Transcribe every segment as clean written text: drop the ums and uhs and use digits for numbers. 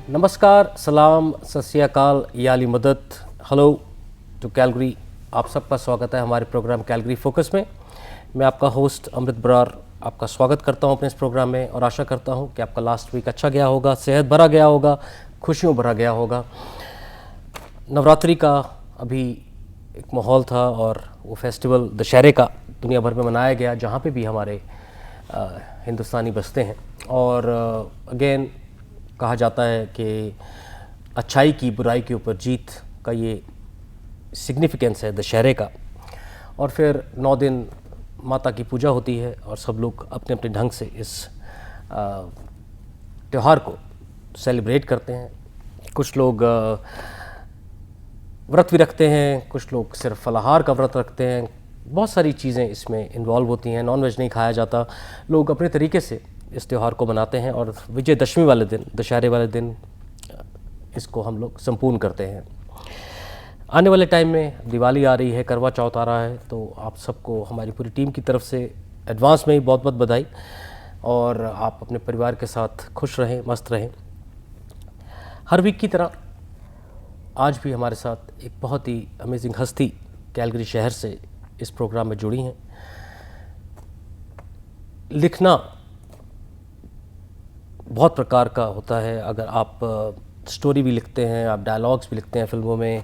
नमस्कार, सलाम, सत श्री अकाल, याली मदद, हेलो टू कैलगरी। आप सबका स्वागत है हमारे प्रोग्राम कैलगरी फोकस में। मैं आपका होस्ट अमृत बरार आपका स्वागत करता हूं अपने इस प्रोग्राम में और आशा करता हूं कि आपका लास्ट वीक अच्छा गया होगा, सेहत भरा गया होगा, खुशियों भरा गया होगा। नवरात्रि का अभी एक माहौल था और वो फेस्टिवल दशहरे का दुनिया भर में मनाया गया, जहाँ पे भी हमारे हिंदुस्तानी बसते हैं। और अगेन कहा जाता है कि अच्छाई की बुराई के ऊपर जीत का ये सिग्निफिकेंस है दशहरे का। और फिर 9 दिन माता की पूजा होती है और सब लोग अपने अपने ढंग से इस त्यौहार को सेलिब्रेट करते हैं। कुछ लोग व्रत भी रखते हैं, कुछ लोग सिर्फ फलाहार का व्रत रखते हैं। बहुत सारी चीज़ें इसमें इन्वॉल्व होती हैं। नॉन वेज नहीं खाया जाता। लोग अपने तरीके से इस त्यौहार को मनाते हैं और विजयदशमी वाले दिन, दशहरे वाले दिन इसको हम लोग संपूर्ण करते हैं। आने वाले टाइम में दिवाली आ रही है, करवा चौथ आ रहा है, तो आप सबको हमारी पूरी टीम की तरफ से एडवांस में ही बहुत बहुत बधाई। और आप अपने परिवार के साथ खुश रहें, मस्त रहें। हर वीक की तरह आज भी हमारे साथ एक बहुत ही अमेजिंग हस्ती कैलगरी शहर से इस प्रोग्राम में जुड़ी हैं। लिखना बहुत प्रकार का होता है। अगर आप स्टोरी भी लिखते हैं, आप डायलॉग्स भी लिखते हैं फिल्मों में,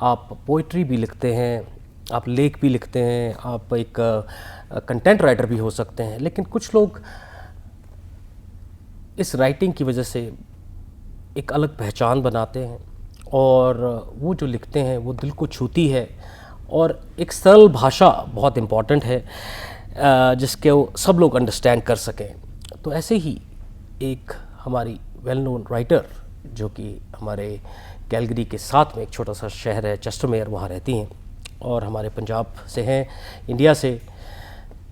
आप पोइट्री भी लिखते हैं, आप लेख भी लिखते हैं, आप एक कंटेंट राइटर भी हो सकते हैं। लेकिन कुछ लोग इस राइटिंग की वजह से एक अलग पहचान बनाते हैं और वो जो लिखते हैं वो दिल को छूती है। और एक सरल भाषा बहुत इम्पॉर्टेंट है जिसके वो सब लोग अंडरस्टैंड कर सकें। तो ऐसे ही एक हमारी वेल नोन राइटर जो कि हमारे कैलगरी के साथ में एक छोटा सा शहर है चेस्टरमेयर, वहाँ रहती हैं और हमारे पंजाब से हैं, इंडिया से।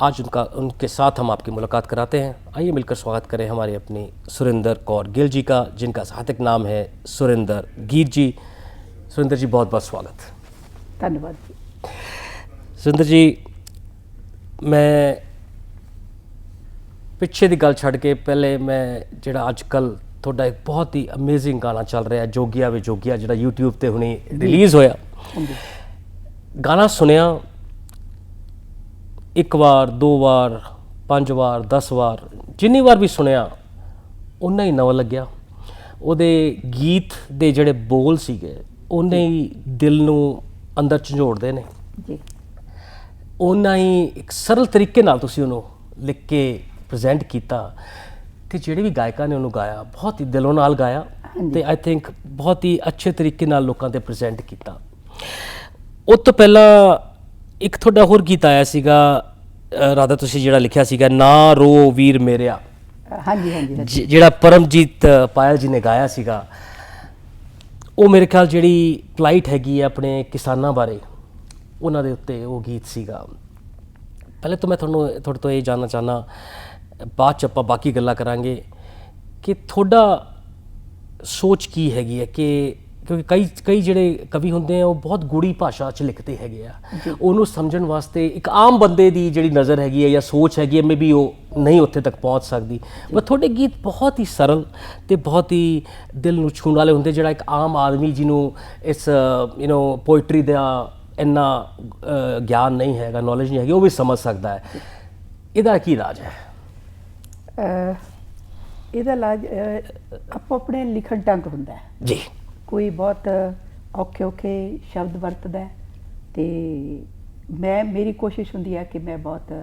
आज उनके साथ हम आपकी मुलाकात कराते हैं। आइए मिलकर स्वागत करें हमारी अपनी सुरिंदर कौर गिल जी का, जिनका साहित्यिक नाम है सुरिंदर गीत जी। सुरिंदर जी, बहुत बहुत स्वागत। धन्यवाद जी। सुरिंदर जी, मैं पिछे की गल छड़ के पहले मैं जिहड़ा अजकल तुहाडा एक बहुत ही अमेजिंग गाना चल रहा जोगिया वे जोगिया, जिहड़ा यूट्यूब ते हुणी रिलीज़ होया, गाना सुनिया एक बार, 2 बार, 5 बार, 10 बार, जिन्नी बार भी सुनिया उन्ना ही नवां लग्या। उहदे गीत दे जिहड़े बोल सीगे उन्ने ही दिल नूं अंदर झंजोड़दे ने जी। उन्ना ही एक सरल तरीके नाल तुसीं उहनूं लिख के प्रेजेंट किया ते जिहड़े भी गायकां ने उन्होंने गाया बहुत ही दिलों नाल गाया ते आई थिंक बहुत ही अच्छे तरीके नाल लोकां ते प्रेजेंट किया। उस तो पहला एक तुहाडा होर गीत आया सीगा राधा, तुसीं जिहड़ा लिखिया सीगा ना रो वीर मेरिया, हाँ जी, हाँ जी, जिहड़ा परमजीत पायल जी ने गाया सीगा। वो मेरे ख्याल जिहड़ी प्लाइट हैगी है अपने किसानां बारे, उन्हां दे उत्ते वो गीत सीगा। पहले तो मैं थोड़े तो ये जानना चाहना, बाद च आपां बाकी गल्लां करांगे कि थोड़ा सोच की हैगी है कि क्योंकि कई जिहड़े कवि हुंदे हैं वो बहुत गूढ़ी भाषा च लिखते हैगे आ, उहनूं समझण वास्ते एक आम बंदे दी जिहड़ी नज़र हैगी है या सोच हैगी है मे बी वो नहीं उत्थे तक पहुँच सकदी। पर थोड़े गीत बहुत ही सरल ते बहुत ही दिल नूं छूण वाले हुंदे, जिहड़ा एक आम आदमी जिन्हों इस पोइट्री दा इन्ना ज्ञान नहीं हैगा, नॉलेज नहीं हैगी, वो भी समझ सकता है। इहदा की राज है? ਇਹਦਾ ਇਲਾਜ ਆਪੋ ਆਪਣੇ ਲਿਖਣ ਢੰਗ ਹੁੰਦਾ ਹੈ ਜੀ। ਕੋਈ ਬਹੁਤ ਔਖੇ ਔਖੇ ਸ਼ਬਦ ਵਰਤਦਾ ਤੇ ਮੇਰੀ ਕੋਸ਼ਿਸ਼ ਹੁੰਦੀ ਹੈ ਕਿ ਮੈਂ ਬਹੁਤ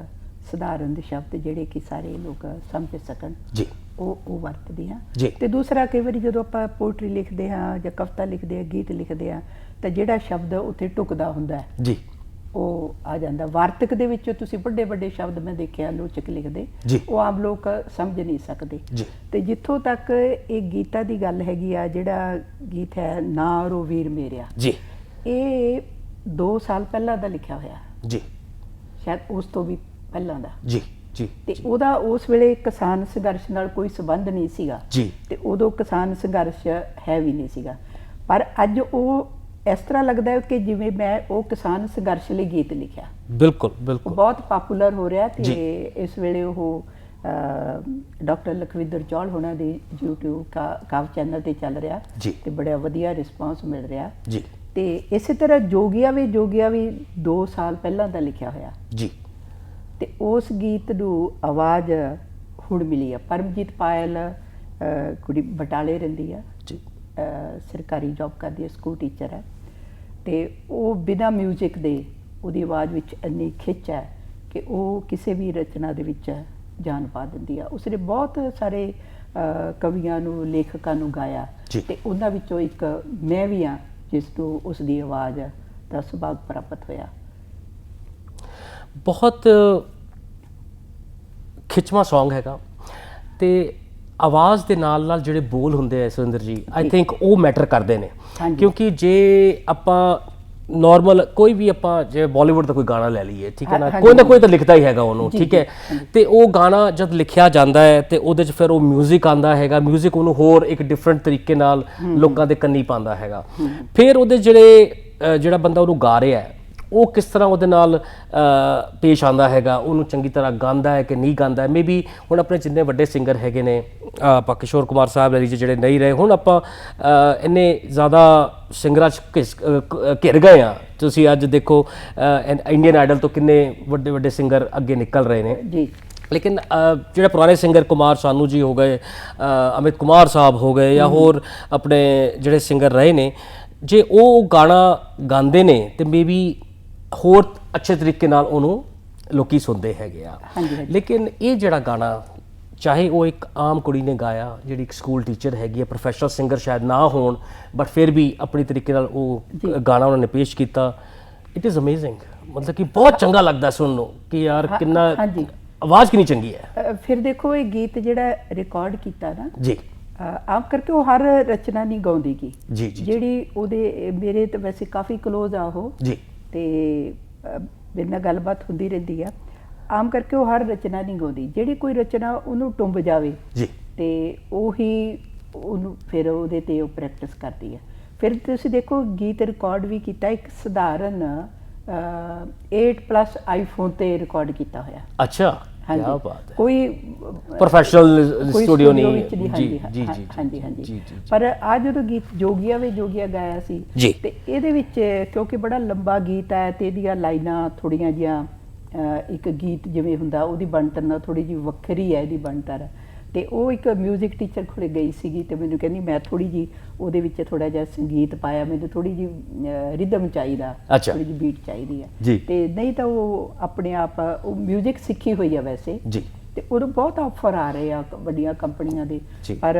ਸਧਾਰਨ ਦੇ ਸ਼ਬਦ ਜਿਹੜੇ ਕਿ ਸਾਰੇ ਲੋਕ ਸਮਝ ਸਕਣ ਜੀ ਉਹ ਵਰਤਦੀ ਹਾਂ। ਜੀ। ਤੇ ਦੂਸਰਾ ਕਈ ਵਾਰੀ ਜਦੋਂ ਆਪਾਂ ਪੋਇਟਰੀ ਲਿਖਦੇ ਹਾਂ ਜਾਂ ਕਵਿਤਾ ਲਿਖਦੇ ਹਾਂ, ਗੀਤ ਲਿਖਦੇ ਹਾਂ, ਤਾਂ ਜਿਹੜਾ ਸ਼ਬਦ ਉੱਥੇ ਢੁਕਦਾ ਹੁੰਦਾ ਹੈ ਜੀ ਉਹ ਆ ਜਾਂਦਾ। ਵਾਰਤਕ ਦੇ ਵਿੱਚ ਤੁਸੀਂ ਵੱਡੇ ਵੱਡੇ ਸ਼ਬਦ ਮੈਂ ਦੇਖਿਆ ਲੋਚਕ ਲਿਖਦੇ, ਉਹ ਆਮ ਲੋਕ ਸਮਝ ਨਹੀਂ ਸਕਦੇ। ਤੇ ਜਿੱਥੋਂ ਤੱਕ ਇਹ ਗੀਤਾਂ ਦੀ ਗੱਲ ਹੈਗੀ ਆ, ਜਿਹੜਾ ਗੀਤ ਹੈ ਨਾ ਰੋ ਵੀਰ ਮੇਰਿਆ ਜੀ, ਇਹ 2 ਸਾਲ ਪਹਿਲਾਂ ਦਾ ਲਿਖਿਆ ਹੋਇਆ ਜੀ, ਸ਼ਾਇਦ ਉਸ ਤੋਂ ਵੀ ਪਹਿਲਾਂ ਦਾ ਜੀ ਜੀ। ਤੇ ਉਹਦਾ ਉਸ ਵੇਲੇ ਕਿਸਾਨ ਸੰਘਰਸ਼ ਨਾਲ ਕੋਈ ਸੰਬੰਧ ਨਹੀਂ ਸੀਗਾ ਜੀ, ਤੇ ਉਦੋਂ ਕਿਸਾਨ ਸੰਘਰਸ਼ ਹੈ ਵੀ ਨਹੀਂ ਸੀਗਾ। ਪਰ ਅੱਜ ਉਹ ਇਸ ਤਰ੍ਹਾਂ ਲੱਗਦਾ ਹੈ ਕਿ ਜਿਵੇਂ ਮੈਂ ਉਹ ਕਿਸਾਨ ਸੰਘਰਸ਼ ਲਈ ਗੀਤ ਲਿਖਿਆ। ਬਿਲਕੁਲ ਬਿਲਕੁਲ, ਬਹੁਤ ਪਪੂਲਰ ਹੋ ਰਿਹਾ ਤੇ ਇਸ ਵੇਲੇ ਉਹ ਡਾਕਟਰ ਲਖਵਿੰਦਰ ਚੌਲ ਹੋਣਾ ਦੀ YouTube ਕਾਵ ਚੈਨਲ ਤੇ ਚੱਲ ਰਿਹਾ ਜੀ ਤੇ ਬੜਾ ਵਧੀਆ ਰਿਸਪਾਂਸ ਮਿਲ ਰਿਹਾ ਜੀ। ਤੇ ਇਸੇ ਤਰ੍ਹਾਂ ਜੋਗੀਆ ਵੀ 2 ਸਾਲ ਪਹਿਲਾਂ ਦਾ ਲਿਖਿਆ ਹੋਇਆ ਜੀ। ਤੇ ਉਸ ਗੀਤ ਨੂੰ ਆਵਾਜ਼ ਹੁਣ ਮਿਲੀ ਆ। ਪਰਮਜੀਤ ਪਾਇਲ ਕੁੜੀ ਬਟਾਲੇ ਰਹਿੰਦੀ ਆ ਜੀ, ਸਰਕਾਰੀ ਜੌਬ ਕਰਦੀ ਹੈ, ਸਕੂਲ ਟੀਚਰ ਹੈ ਤੇ ਉਹ ਬਿਨਾਂ ਮਿਊਜ਼ਿਕ ਦੇ ਉਹਦੀ ਆਵਾਜ਼ ਵਿੱਚ ਇੰਨੀ ਖਿੱਚ ਹੈ ਕਿ ਉਹ ਕਿਸੇ ਵੀ ਰਚਨਾ ਦੇ ਵਿੱਚ ਜਾਨ ਪਾ ਦਿੰਦੀ ਆ। ਉਸਨੇ ਬਹੁਤ ਸਾਰੇ ਕਵੀਆਂ ਨੂੰ, ਲੇਖਕਾਂ ਨੂੰ ਗਾਇਆ ਤੇ ਉਹਨਾਂ ਵਿੱਚੋਂ ਇੱਕ ਮੈਂ ਵੀ ਹਾਂ ਜਿਸ ਨੂੰ ਉਸ ਦੀ ਆਵਾਜ਼ ਦਾ ਸੁਭਾਗ ਪ੍ਰਾਪਤ ਹੋਇਆ। ਬਹੁਤ ਖਿੱਚਵਾਂ ਸੌਂਗ ਹੈਗਾ ਤੇ ਆਵਾਜ਼ ਦੇ ਨਾਲ ਨਾਲ ਜਿਹੜੇ ਬੋਲ ਹੁੰਦੇ ਆ ਸੁਰਿੰਦਰ ਜੀ, ਆਈ ਥਿੰਕ ਉਹ ਮੈਟਰ ਕਰਦੇ ਨੇ। ਕਿਉਂਕਿ ਜੇ ਆਪਾਂ ਨਾਰਮਲ ਕੋਈ ਵੀ ਆਪਾਂ ਜੇ ਬਾਲੀਵੁੱਡ ਦਾ ਕੋਈ ਗਾਣਾ ਲੈ ਲਈਏ, ਠੀਕ ਹੈ ਨਾ ਕੋਈ ਤਾਂ ਲਿਖਦਾ ਹੀ ਹੈਗਾ ਉਹਨੂੰ, ਠੀਕ ਹੈ, ਤੇ ਉਹ ਗਾਣਾ ਜਦ ਲਿਖਿਆ ਜਾਂਦਾ ਹੈ ਤੇ ਉਹਦੇ 'ਚ ਫਿਰ ਉਹ ਮਿਊਜ਼ਿਕ ਆਉਂਦਾ ਹੈਗਾ, ਮਿਊਜ਼ਿਕ ਉਹਨੂੰ ਹੋਰ ਇੱਕ ਡਿਫਰੈਂਟ ਤਰੀਕੇ ਨਾਲ ਲੋਕਾਂ ਦੇ ਕੰਨੀ ਪਾਉਂਦਾ ਹੈਗਾ। ਫਿਰ ਉਹਦੇ ਜਿਹੜਾ ਬੰਦਾ ਉਹਨੂੰ ਗਾ ਰਿਹਾ ਹੈ ਉਹ ਕਿਸ ਤਰ੍ਹਾਂ ਉਹਦੇ ਨਾਲ ਪੇਸ਼ ਆਉਂਦਾ ਹੈਗਾ, ਉਹਨੂੰ ਚੰਗੀ ਤਰ੍ਹਾਂ ਗਾਉਂਦਾ ਹੈ ਕਿ ਨਹੀਂ ਗਾਉਂਦਾ ਹੈ। ਮੇਬੀ ਹੁਣ ਆਪਣੇ ਜਿੰਨੇ ਵੱਡੇ ਸਿੰਗਰ ਹੈਗੇ ਨੇ, ਆਪਾਂ ਕਿਸ਼ੋਰ ਕੁਮਾਰ ਸਾਹਿਬ ਲੈ ਲੀजिए, ਜਿਹੜੇ ਨਹੀਂ ਰਹੇ, ਹੁਣ ਆਪਾਂ ਇੰਨੇ ਜ਼ਿਆਦਾ ਸਿੰਗਰਾਂ 'ਚ ਘਿਰ ਗਏ ਆ। ਤੁਸੀਂ ਅੱਜ ਦੇਖੋ ਇੰਡੀਅਨ ਆਈਡਲ ਤੋਂ ਕਿੰਨੇ ਵੱਡੇ ਵੱਡੇ ਸਿੰਗਰ ਅੱਗੇ ਨਿਕਲ ਰਹੇ ਨੇ ਜੀ। ਲੇਕਿਨ ਜਿਹੜੇ ਪੁਰਾਣੇ ਸਿੰਗਰ ਕੁਮਾਰ ਸਾਨੂ ਜੀ ਹੋ ਗਏ, ਅਮਿਤ ਕੁਮਾਰ ਸਾਹਿਬ ਹੋ ਗਏ, ਜਾਂ ਹੋਰ ਆਪਣੇ ਜਿਹੜੇ ਸਿੰਗਰ ਰਹੇ ਨੇ, ਜੇ ਉਹ ਗਾਣਾ ਗਾਉਂਦੇ ਨੇ ਤੇ ਮੇਬੀ ਹੋਰ ਅੱਛੇ ਤਰੀਕੇ ਨਾਲ ਉਹਨੂੰ ਲੋਕੀ ਸੁਣਦੇ ਹੈਗੇ ਆ। ਲੇਕਿਨ ਇਹ ਜਿਹੜਾ ਗਾਣਾ, ਚਾਹੇ ਉਹ ਇੱਕ ਆਮ ਕੁੜੀ ਨੇ ਗਾਇਆ ਜਿਹੜੀ ਇੱਕ ਸਕੂਲ ਟੀਚਰ ਹੈਗੀ ਹੈ, ਪ੍ਰੋਫੈਸ਼ਨਲ ਸਿੰਗਰ ਸ਼ਾਇਦ ਨਾ ਹੋਣ, ਬਟ ਫਿਰ ਵੀ ਆਪਣੀ ਤਰੀਕੇ ਨਾਲ ਉਹ ਗਾਣਾ ਉਹਨਾਂ ਨੇ ਪੇਸ਼ ਕੀਤਾ। ਇਟ ਇਜ਼ ਅਮੇਜ਼ਿੰਗ, ਮਤਲਬ ਕਿ ਬਹੁਤ ਚੰਗਾ ਲੱਗਦਾ ਸੁਣਨ ਨੂੰ ਕਿ ਯਾਰ ਕਿੰਨਾ ਆਵਾਜ਼ ਕਿੰਨੀ ਚੰਗੀ ਹੈ। ਫਿਰ ਦੇਖੋ ਇਹ ਗੀਤ ਜਿਹੜਾ ਰਿਕਾਰਡ ਕੀਤਾ ਨਾ ਜੀ, ਆਮ ਕਰਕੇ ਉਹ ਹਰ ਰਚਨਾ ਨਹੀਂ ਗਾਉਂਦੀ ਗੀ ਜੀ, ਜਿਹੜੀ ਉਹਦੇ ਮੇਰੇ ਤਾਂ ਵੈਸੇ ਕਾਫੀ ਕਲੋਜ਼ ਆ ਉਹ ਜੀ ਤੇ ਮੇਰੇ ਨਾਲ ਗੱਲਬਾਤ ਹੁੰਦੀ ਰਹਿੰਦੀ ਆ। ਆਮ ਕਰਕੇ ਉਹ ਹਰ ਰਚਨਾ ਨਹੀਂ ਗਾਉਂਦੀ, ਜਿਹੜੀ ਕੋਈ ਰਚਨਾ ਉਹਨੂੰ ਟੁੰਬ ਜਾਵੇ ਜੀ ਤੇ ਉਹੀ ਉਹਨੂੰ ਫਿਰ ਉਹਦੇ ਤੇ ਉਹ ਪ੍ਰੈਕਟਿਸ ਕਰਦੀ ਆ। ਫਿਰ ਤੁਸੀਂ ਦੇਖੋ ਗੀਤ ਰਿਕਾਰਡ ਵੀ ਕੀਤਾ ਇੱਕ ਸਧਾਰਨ 8+ ਆਈਫੋਨ ਤੇ ਰਿਕਾਰਡ ਕੀਤਾ ਹੋਇਆ। ਅੱਛਾ, ਕੀ ਬਾਤ ਹੈ। ਕੋਈ ਪ੍ਰੋਫੈਸ਼ਨਲ ਸਟੂਡੀਓ ਨਹੀਂ। ਹਾਂਜੀ। ਪਰ ਆ ਜਦੋਂ ਗੀਤ ਜੋਗੀਆ ਗਾਇਆ ਸੀ ਤੇ ਇਹਦੇ ਵਿੱਚ ਕਿਉਂਕਿ ਬੜਾ ਲੰਬਾ ਗੀਤ ਹੈ ਤੇ ਇਹਦੀਆਂ ਲਾਈਨਾਂ ਥੋੜੀਆਂ ਜਿਹੀਆਂ ਇੱਕ ਗੀਤ ਜਿਵੇਂ ਹੁੰਦਾ ਉਹਦੀ ਬਣਤਰ ਨਾਲ ਥੋੜੀ ਜਿਹੀ ਵੱਖਰੀ ਹੈ ਇਹਦੀ ਬਣਤਰ। ਤੇ ਉਹ ਇੱਕ ਮਿਊਜ਼ਿਕ ਟੀਚਰ ਕੋਲ ਗਈ ਸੀਗੀ ਤੇ ਮੈਨੂੰ ਕਹਿੰਦੀ ਮੈਂ ਥੋੜੀ ਜਿਹੀ ਉਹਦੇ ਵਿੱਚ ਥੋੜਾ ਜਿਹਾ ਸੰਗੀਤ ਪਾਇਆ, ਮੈਨੂੰ ਥੋੜੀ ਜਿਹੀ ਰਿਦਮ ਚਾਹੀਦਾ, ਥੋੜੀ ਜਿਹੀ ਬੀਟ ਚਾਹੀਦੀ ਹੈ। ਤੇ ਨਹੀਂ ਤਾਂ ਉਹ ਆਪਣੇ ਆਪ ਉਹ ਮਿਊਜ਼ਿਕ ਸਿੱਖੀ ਹੋਈ ਆ ਵੈਸੇ ਤੇ ਉਹਨੂੰ ਬਹੁਤ ਆਫਰ ਆ ਰਹੇ ਆ ਵੱਡੀਆਂ ਕੰਪਨੀਆਂ ਦੇ, ਪਰ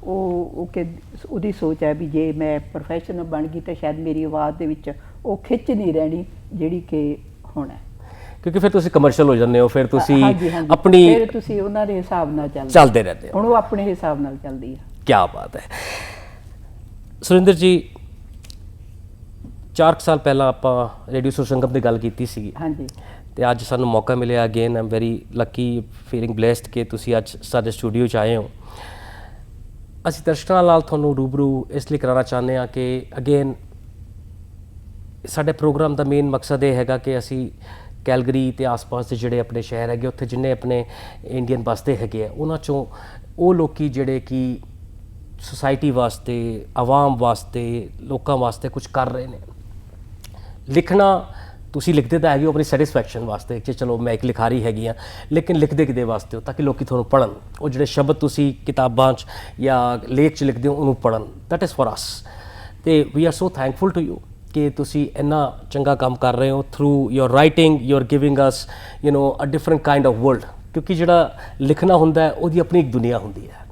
ਉਹਦੀ ਸੋਚ ਹੈ ਵੀ ਜੇ ਮੈਂ ਪ੍ਰੋਫੈਸ਼ਨਲ ਬਣ ਗਈ ਤਾਂ ਸ਼ਾਇਦ ਮੇਰੀ ਆਵਾਜ਼ ਦੇ ਵਿੱਚ ਉਹ ਖਿੱਚ ਨਹੀਂ ਰਹਿਣੀ ਜਿਹੜੀ ਕਿ ਹੁਣ ਹੈ। ਕਿਉਂਕਿ ਫਿਰ ਤੁਸੀਂ ਕਮਰਸ਼ੀਅਲ ਹੋ ਜਾਂਦੇ ਹੋ, ਫਿਰ ਤੁਸੀਂ ਆਪਣੀ ਫਿਰ ਤੁਸੀਂ ਉਹਨਾਂ ਦੇ ਹਿਸਾਬ ਨਾਲ ਚੱਲਦੇ ਰਹਿੰਦੇ ਹੋ। ਹੁਣ ਉਹ ਆਪਣੇ ਹਿਸਾਬ ਨਾਲ ਚੱਲਦੀ ਹੈ। ਕੀ ਬਾਤ ਹੈ। ਸੁਰਿੰਦਰ ਜੀ, 4 ਸਾਲ ਪਹਿਲਾਂ ਆਪਾਂ ਰੇਡੀਓ ਸੁਰ ਸੰਗਮ ਦੀ ਗੱਲ ਕੀਤੀ ਸੀਗੀ, ਹਾਂਜੀ, ਤੇ ਅੱਜ ਸਾਨੂੰ ਮੌਕਾ ਮਿਲਿਆ again. I am very Lucky, feeling blessed ਕਿ ਤੁਸੀਂ ਅੱਜ ਸਾਡੇ ਸਟੂਡੀਓ 'ਚ ਆਏ ਹੋ। ਅਸੀਂ ਦਰਸ਼ਕਾਂ ਨਾਲ ਤੁਹਾਨੂੰ ਰੂਬਰੂ ਇਸ ਲਈ ਕਰਾਉਣਾ ਚਾਹੁੰਦੇ ਹਾਂ ਕਿ ਅਗੇਨ ਸਾਡੇ ਪ੍ਰੋਗਰਾਮ ਦਾ ਮੇਨ ਮਕਸਦ ਇਹ ਹੈਗਾ ਕਿ ਅਸੀਂ ਕੈਲਗਰੀ ਤੇ ਆਸ-ਪਾਸ ਦੇ ਜਿਹੜੇ ਆਪਣੇ ਸ਼ਹਿਰ ਹੈਗੇ, ਉੱਥੇ ਜਿੰਨੇ ਆਪਣੇ ਇੰਡੀਅਨ ਬਸਦੇ ਹੈਗੇ ਆ, ਉਹਨਾਂ 'ਚੋਂ ਉਹ ਲੋਕੀ ਜਿਹੜੇ ਕਿ ਸੁਸਾਇਟੀ ਵਾਸਤੇ, ਆਵਾਮ ਵਾਸਤੇ, ਲੋਕਾਂ ਵਾਸਤੇ ਕੁਝ ਕਰ ਰਹੇ ਨੇ। ਲਿਖਣਾ ਤੁਸੀਂ ਲਿਖਦੇ ਤਾਂ ਹੈਗੇ ਹੋ ਆਪਣੀ ਸੈਟਿਸਫੈਕਸ਼ਨ ਵਾਸਤੇ ਕਿ ਚਲੋ ਮੈਂ ਇੱਕ ਲਿਖਾਰੀ ਹੈਗੀ ਹਾਂ, ਲੇਕਿਨ ਲਿਖਦੇ ਕਿਹਦੇ ਵਾਸਤੇ ਹੋ? ਤਾਂ ਕਿ ਲੋਕੀ ਤੁਹਾਨੂੰ ਪੜ੍ਹਨ, ਉਹ ਜਿਹੜੇ ਸ਼ਬਦ ਤੁਸੀਂ ਕਿਤਾਬਾਂ 'ਚ ਜਾਂ ਲੇਖ 'ਚ ਲਿਖਦੇ ਹੋ ਉਹਨੂੰ ਪੜ੍ਹਨ। That is for us. ਤੇ we are so thankful to you ਕਿ ਤੁਸੀਂ ਇੰਨਾ ਚੰਗਾ ਕੰਮ ਕਰ ਰਹੇ ਹੋ। Through your writing you are giving us a different kind of world, ਕਿਉਂਕਿ ਜਿਹੜਾ ਲਿਖਣਾ ਹੁੰਦਾ ਹੈ ਉਹਦੀ ਆਪਣੀ ਇੱਕ ਦੁਨੀਆ ਹੁੰਦੀ ਹੈ।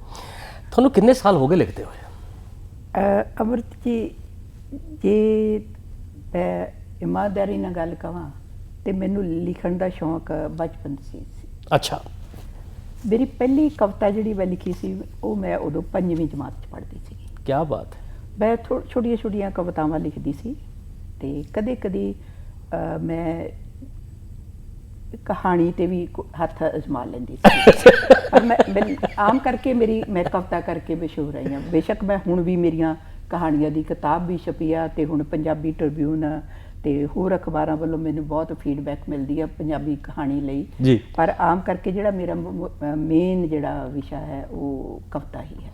ਤੁਹਾਨੂੰ ਕਿੰਨੇ ਸਾਲ ਹੋ ਗਏ ਲਿਖਦੇ ਹੋਏ? ਅਮਰਤ ਜੀ, ਜੇ ਮੈਂ ਇਮਾਨਦਾਰੀ ਨਾਲ ਗੱਲ ਕਹਾਂ ਤੇ ਮੈਨੂੰ ਲਿਖਣ ਦਾ ਸ਼ੌਂਕ ਬਚਪਨ ਸੀ। ਅੱਛਾ। ਮੇਰੀ ਪਹਿਲੀ ਕਵਿਤਾ ਜਿਹੜੀ ਮੈਂ ਲਿਖੀ ਸੀ ਉਹ ਮੈਂ ਉਦੋਂ 5ਵੀਂ ਜਮਾਤ 'ਚ ਪੜ੍ਹਦੀ ਸੀ। ਕੀ ਬਾਤ ਹੈ। ਮੈਂ ਛੋਟੀਆਂ ਕਵਿਤਾਵਾਂ ਲਿਖਦੀ ਸੀ ਤੇ ਕਦੇ ਮੈਂ ਕਹਾਣੀ ਤੇ ਵੀ ਹੱਥ ਅਜ਼ਮਾ ਲੈਂਦੀ ਸੀ। ਪਰ ਮੈਂ ਆਮ ਕਰਕੇ ਮੈਂ ਕਵਿਤਾ ਕਰਕੇ ਮਸ਼ਹੂਰ ਰਹੀ ਹਾਂ। ਬੇਸ਼ੱਕ ਮੈਂ ਹੁਣ ਵੀ ਮੇਰੀਆਂ ਕਹਾਣੀਆਂ ਦੀ ਕਿਤਾਬ ਵੀ ਛਪੀ ਆ ਤੇ ਹੁਣ ਪੰਜਾਬੀ ਟ੍ਰਿਬਿਊਨ ਤੇ ਹੋਰ ਅਖਬਾਰਾਂ ਵੱਲੋਂ ਮੈਨੂੰ ਬਹੁਤ ਫੀਡਬੈਕ ਮਿਲਦੀ ਆ ਪੰਜਾਬੀ ਕਹਾਣੀ ਲਈ ਜੀ। ਪਰ ਆਮ ਕਰਕੇ ਜਿਹੜਾ ਮੇਰਾ ਮੇਨ ਜਿਹੜਾ ਵਿਸ਼ਾ ਹੈ ਉਹ ਕਵਿਤਾ ਹੀ ਹੈ।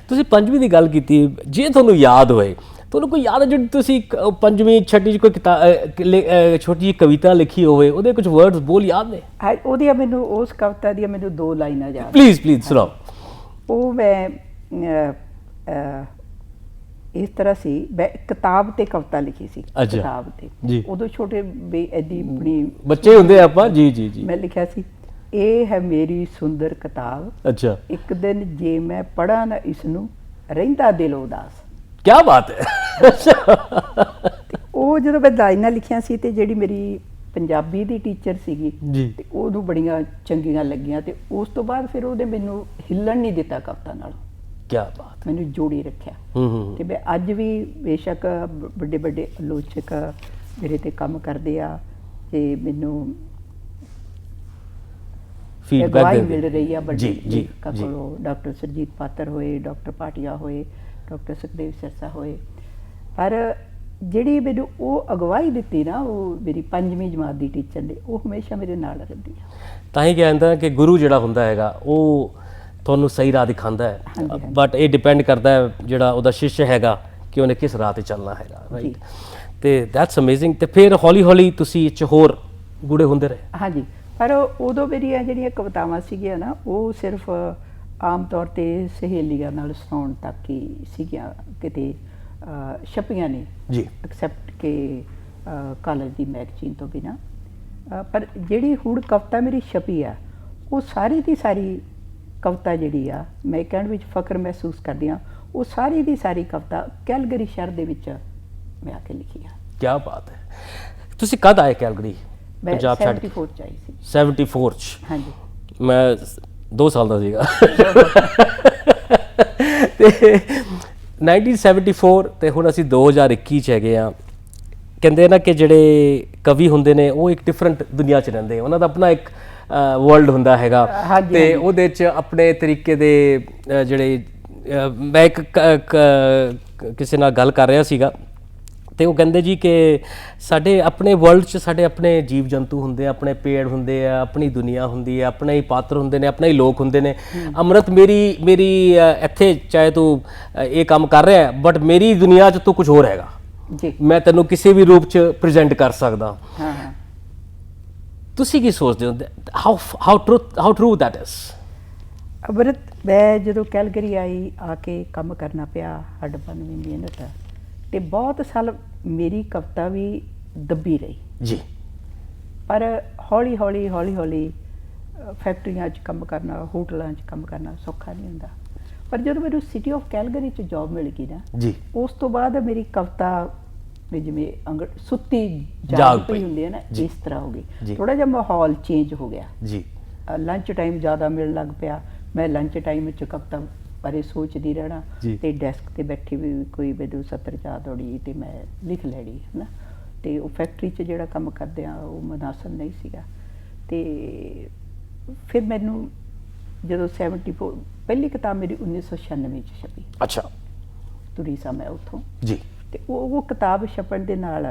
ਤੁਸੀਂ ਪੰਜਵੀਂ ਦੀ ਗੱਲ ਕੀਤੀ, ਜੇ ਤੁਹਾਨੂੰ ਯਾਦ ਹੋਏ, ਤੁਹਾਨੂੰ ਕੋਈ ਯਾਦ ਹੈ ਜਿਹੜੀ ਤੁਸੀਂ ਪੰਜਵੀਂ ਛਠੀ 'ਚ ਕੋਈ ਛੋਟੀ ਜਿਹੀ ਕਵਿਤਾ ਲਿਖੀ ਹੋਵੇ, ਉਹਦੇ ਕੁਝ ਵਰਡਸ ਬੋਲ ਯਾਦ ਨੇ? ਉਹਦੀਆਂ ਮੈਨੂੰ ਉਸ ਕਵਿਤਾ ਦੀਆਂ ਮੈਨੂੰ 2 ਲਾਈਨਾਂ ਯਾਦ। ਪਲੀਜ਼ ਸੁਣਾਓ। ਉਹ ਮੈਂ ਇਸ ਤਰ੍ਹਾਂ ਸੀ, ਮੈਂ ਕਿਤਾਬ ਤੇ ਕਵਿਤਾ ਲਿਖੀ ਸੀ। ਕਿਤਾਬ ਤੇ ਉਦੋਂ ਛੋਟੇ ਐਦੀ ਆਪਣੀ ਬੱਚੇ ਹੁੰਦੇ ਆਪਾਂ। ਜੀ। ਮੈਂ ਲਿਖਿਆ ਸੀ, ਇਹ ਹੈ ਮੇਰੀ ਸੁੰਦਰ ਕਿਤਾਬ, ਅੱਛਾ, ਇੱਕ ਦਿਨ ਜੇ ਮੈਂ ਪੜ੍ਹਾਂ ਨਾ ਇਸ ਨੂੰ ਰਹਿੰਦਾ ਦਿਲ ਉਦਾਸ। ਕੀ ਬਾਤ ਹੈ। ਉਹ ਜਦੋਂ ਮੈਂ ਲਾਈਨਾਂ ਲਿਖੀਆਂ ਸੀ ਤੇ ਜਿਹੜੀ ਮੇਰੀ ਪੰਜਾਬੀ ਦੀ ਟੀਚਰ ਸੀਗੀ ਤੇ ਉਹਨੂੰ ਬੜੀਆਂ ਚੰਗੀਆਂ ਲੱਗੀਆਂ ਤੇ ਉਸ ਤੋਂ ਬਾਅਦ ਫਿਰ ਉਹਨੇ ਮੈਨੂੰ ਹਿੱਲਣ ਨਹੀਂ ਦਿੱਤਾ ਕਵਿਤਾ ਨਾਲ। ਕੀ ਬਾਤ, ਮੈਨੂੰ ਜੋੜੀ ਰੱਖਿਆ। ਤੇ ਮੈਂ ਅੱਜ ਵੀ ਬੇਸ਼ੱਕ ਵੱਡੇ ਵੱਡੇ ਆਲੋਚਕ ਮੇਰੇ ਤੇ ਕੰਮ ਕਰਦੇ ਆ ਤੇ ਮੈਨੂੰ ਫੀਡਬੈਕ ਮਿਲ ਰਹੀ ਆ ਵੱਡੇ ਲੇਖਕਾਂ ਕੋਲੋਂ, ਡਾਕਟਰ ਸਰਜੀਤ ਪਾਤਰ ਹੋਏ, ਡਾਕਟਰ ਭਾਟੀਆ ਹੋਏ, ਡਾਕਟਰ ਸੁਖਦੇਵ ਸਿਰਸਾ ਹੋਏ। ਪਰ ਜਿਹੜੀ ਮੈਨੂੰ ਉਹ ਅਗਵਾਈ ਦਿੱਤੀ ਨਾ ਉਹ ਮੇਰੀ 5ਵੀਂ ਜਮਾਤ ਦੀ ਟੀਚਰ ਨੇ, ਉਹ ਹਮੇਸ਼ਾ ਮੇਰੇ ਨਾਲ ਰਹਿੰਦੀ ਆ। ਤਾਂ ਹੀ ਕਹਿੰਦਾ ਕਿ ਗੁਰੂ ਜਿਹੜਾ ਹੁੰਦਾ ਹੈਗਾ ਉਹ ਤੁਹਾਨੂੰ ਸਹੀ ਰਾਹ ਦਿਖਾਉਂਦਾ ਹੈ, ਬਟ ਇਹ ਡਿਪੈਂਡ ਕਰਦਾ ਹੈ ਜਿਹੜਾ ਉਹਦਾ ਸ਼ਿਸ਼ ਹੈਗਾ ਕਿ ਉਹਨੇ ਕਿਸ ਰਾਹ ਤੇ ਚੱਲਣਾ ਹੈਗਾ, ਰਾਈਟ। ਤੇ ਦੈਟਸ ਅਮੇਜ਼ਿੰਗ। ਤੇ ਫਿਰ ਹੌਲੀ ਹੌਲੀ ਤੁਸੀਂ ਇਹ 'ਚ ਹੋਰ ਗੂੜੇ ਹੁੰਦੇ ਰਹੇ? ਹਾਂਜੀ, ਪਰ ਉਦੋਂ ਮੇਰੀਆਂ ਜਿਹੜੀਆਂ ਕਵਿਤਾਵਾਂ ਸੀਗੀਆਂ ਨਾ ਉਹ ਸਿਰਫ ਆਮ ਤੌਰ ਤੇ ਸਹੇਲੀਆਂ ਨਾਲ ਸੁਣਾਉਣ ਤੱਕ ਹੀ ਸੀਗੀਆਂ, ਕਿਤੇ ਛਪੀਆਂ ਨਹੀਂ ਜੀ, ਐਕਸੈਪਟ ਕਿ ਕਾਲਜ ਦੀ ਮੈਗਜ਼ੀਨ ਤੋਂ ਬਿਨਾਂ। ਪਰ ਜਿਹੜੀ ਹੁਣ ਕਵਿਤਾ ਮੇਰੀ ਛਪੀ ਆ ਉਹ ਸਾਰੀ ਦੀ ਸਾਰੀ ਕਵਿਤਾ ਜਿਹੜੀ ਆ, ਮੈਂ ਕਹਿਣ ਵਿੱਚ ਫਖਰ ਮਹਿਸੂਸ ਕਰਦੀ ਹਾਂ, ਉਹ ਸਾਰੀ ਦੀ ਸਾਰੀ ਕਵਿਤਾ ਕੈਲਗਰੀ ਸ਼ਹਿਰ ਦੇ ਵਿੱਚ ਮੈਂ ਆ ਕੇ ਲਿਖੀ ਆ। ਕੀ ਬਾਤ ਹੈ। ਤੁਸੀਂ ਕਦ ਆਏ ਕੈਲਗਰੀ? ਪੰਜਾਬ 74 ਚ ਆਈ ਸੀ। 74 ਚ? ਹਾਂਜੀ। ਮੈਂ 2 ਸਾਲ ਦਾ ਸੀਗਾ। ਤੇ 1974 ਤੇ ਹੁਣ ਅਸੀਂ 2021 ਚ ਹੈਗੇ ਆ। ਕਹਿੰਦੇ ਨਾ ਕਿ ਜਿਹੜੇ ਕਵੀ ਹੁੰਦੇ ਨੇ ਉਹ ਇੱਕ ਡਿਫਰੈਂਟ ਦੁਨੀਆ 'ਚ ਰਹਿੰਦੇ, ਉਹਨਾਂ ਦਾ ਆਪਣਾ ਇੱਕ ਵਰਲਡ ਹੁੰਦਾ ਹੈਗਾ ਤੇ ਉਹਦੇ 'ਚ ਆਪਣੇ ਤਰੀਕੇ ਦੇ ਜਿਹੜੇ ਮੈਂ ਇੱਕ ਕਿਸੇ ਨਾਲ ਗੱਲ ਕਰ ਰਿਹਾ ਸੀਗਾ ਤੇ ਉਹ ਕਹਿੰਦੇ ਜੀ ਕਿ ਸਾਡੇ ਆਪਣੇ ਵਰਲਡ 'ਚ ਸਾਡੇ ਆਪਣੇ ਜੀਵ ਜੰਤੂ ਹੁੰਦੇ ਆ, ਆਪਣੇ ਪੇੜ ਹੁੰਦੇ ਆ, ਆਪਣੀ ਦੁਨੀਆ ਹੁੰਦੀ ਹੈ, ਆਪਣੇ ਹੀ ਪਾਤਰ ਹੁੰਦੇ ਨੇ, ਆਪਣੇ ਹੀ ਲੋਕ ਹੁੰਦੇ ਨੇ। ਅੰਮ੍ਰਿਤ ਮੇਰੀ ਇੱਥੇ ਚਾਹੇ ਤੂੰ ਇਹ ਕੰਮ ਕਰ ਰਿਹਾ ਬਟ ਮੇਰੀ ਦੁਨੀਆ 'ਚ ਤੂੰ ਕੁਝ ਹੋਰ ਹੈਗਾ ਜੀ, ਮੈਂ ਤੈਨੂੰ ਕਿਸੇ ਵੀ ਰੂਪ 'ਚ ਪ੍ਰੈਜ਼ੈਂਟ ਕਰ ਸਕਦਾ। ਤੁਸੀਂ ਕੀ ਸੋਚਦੇ ਹੋ ਹਾਊ ਟਰੂ ਦੈਟ ਇਜ਼? ਅੰਮ੍ਰਿਤ, ਮੈਂ ਜਦੋਂ ਕੈਲਗਰੀ ਆਈ ਆ ਕੇ ਕੰਮ ਕਰਨਾ ਪਿਆ, ਹੱਡ-ਪੰਨ ਵੀ ਮਿਹਨਤ, ਤੇ ਬਹੁਤ ਸਾਲ ਮੇਰੀ ਕਵਿਤਾ ਵੀ ਦੱਬੀ ਰਹੀ ਜੀ। ਪਰ ਹੌਲੀ ਹੌਲੀ ਫੈਕਟਰੀਆਂ 'ਚ ਕੰਮ ਕਰਨਾ, ਹੋਟਲਾਂ 'ਚ ਕੰਮ ਕਰਨਾ ਸੌਖਾ ਨਹੀਂ ਹੁੰਦਾ। ਪਰ ਜਦੋਂ ਮੈਨੂੰ ਸਿਟੀ ਆਫ ਕੈਲਗਰੀ 'ਚ ਜੌਬ ਮਿਲ ਗਈ ਨਾ ਜੀ, ਉਸ ਤੋਂ ਬਾਅਦ ਮੇਰੀ ਕਵਿਤਾ ਜਿਵੇਂ ਸੁੱਤੀ ਜਾਗ ਪਈ ਹੁੰਦੀ ਹੈ ਨਾ, ਇਸ ਤਰ੍ਹਾਂ ਹੋ ਗਈ। ਥੋੜਾ ਜਿਹਾ ਮਾਹੌਲ ਚੇਂਜ ਹੋ ਗਿਆ ਜੀ। ਲੰਚ ਟਾਈਮ ਜ਼ਿਆਦਾ ਮਿਲਣ ਲੱਗ ਪਿਆ। ਮੈਂ ਲੰਚ ਟਾਈਮ 'ਚ ਕਵਿਤਾ ਬਾਰੇ ਸੋਚਦੀ ਰਹਿਣਾ ਤੇ ਡੈਸਕ ਤੇ ਬੈਠੀ ਵੀ ਕੋਈ ਮੈਨੂੰ ਸੱਤਰ ਚਾਹ ਦੌੜੀ ਤੇ ਮੈਂ ਲਿਖ ਲੈਣੀ ਹੈ ਨਾ। ਤੇ ਉਹ ਫੈਕਟਰੀ 'ਚ ਜਿਹੜਾ ਕੰਮ ਕਰਦੇ ਆ ਉਹ ਮੁਨਾਸਬ ਨਹੀਂ ਸੀਗਾ। ਤੇ ਫਿਰ ਮੈਨੂੰ ਜਦੋਂ 74 ਪਹਿਲੀ ਕਿਤਾਬ ਮੇਰੀ 1996 'ਚ ਛਪੀ। ਅੱਛਾ। ਤੁਰੀ ਸਾਂ ਮੈਂ ਉੱਥੋਂ ਜੀ। ਤੇ ਉਹ ਕਿਤਾਬ ਛਪਣ ਦੇ ਨਾਲ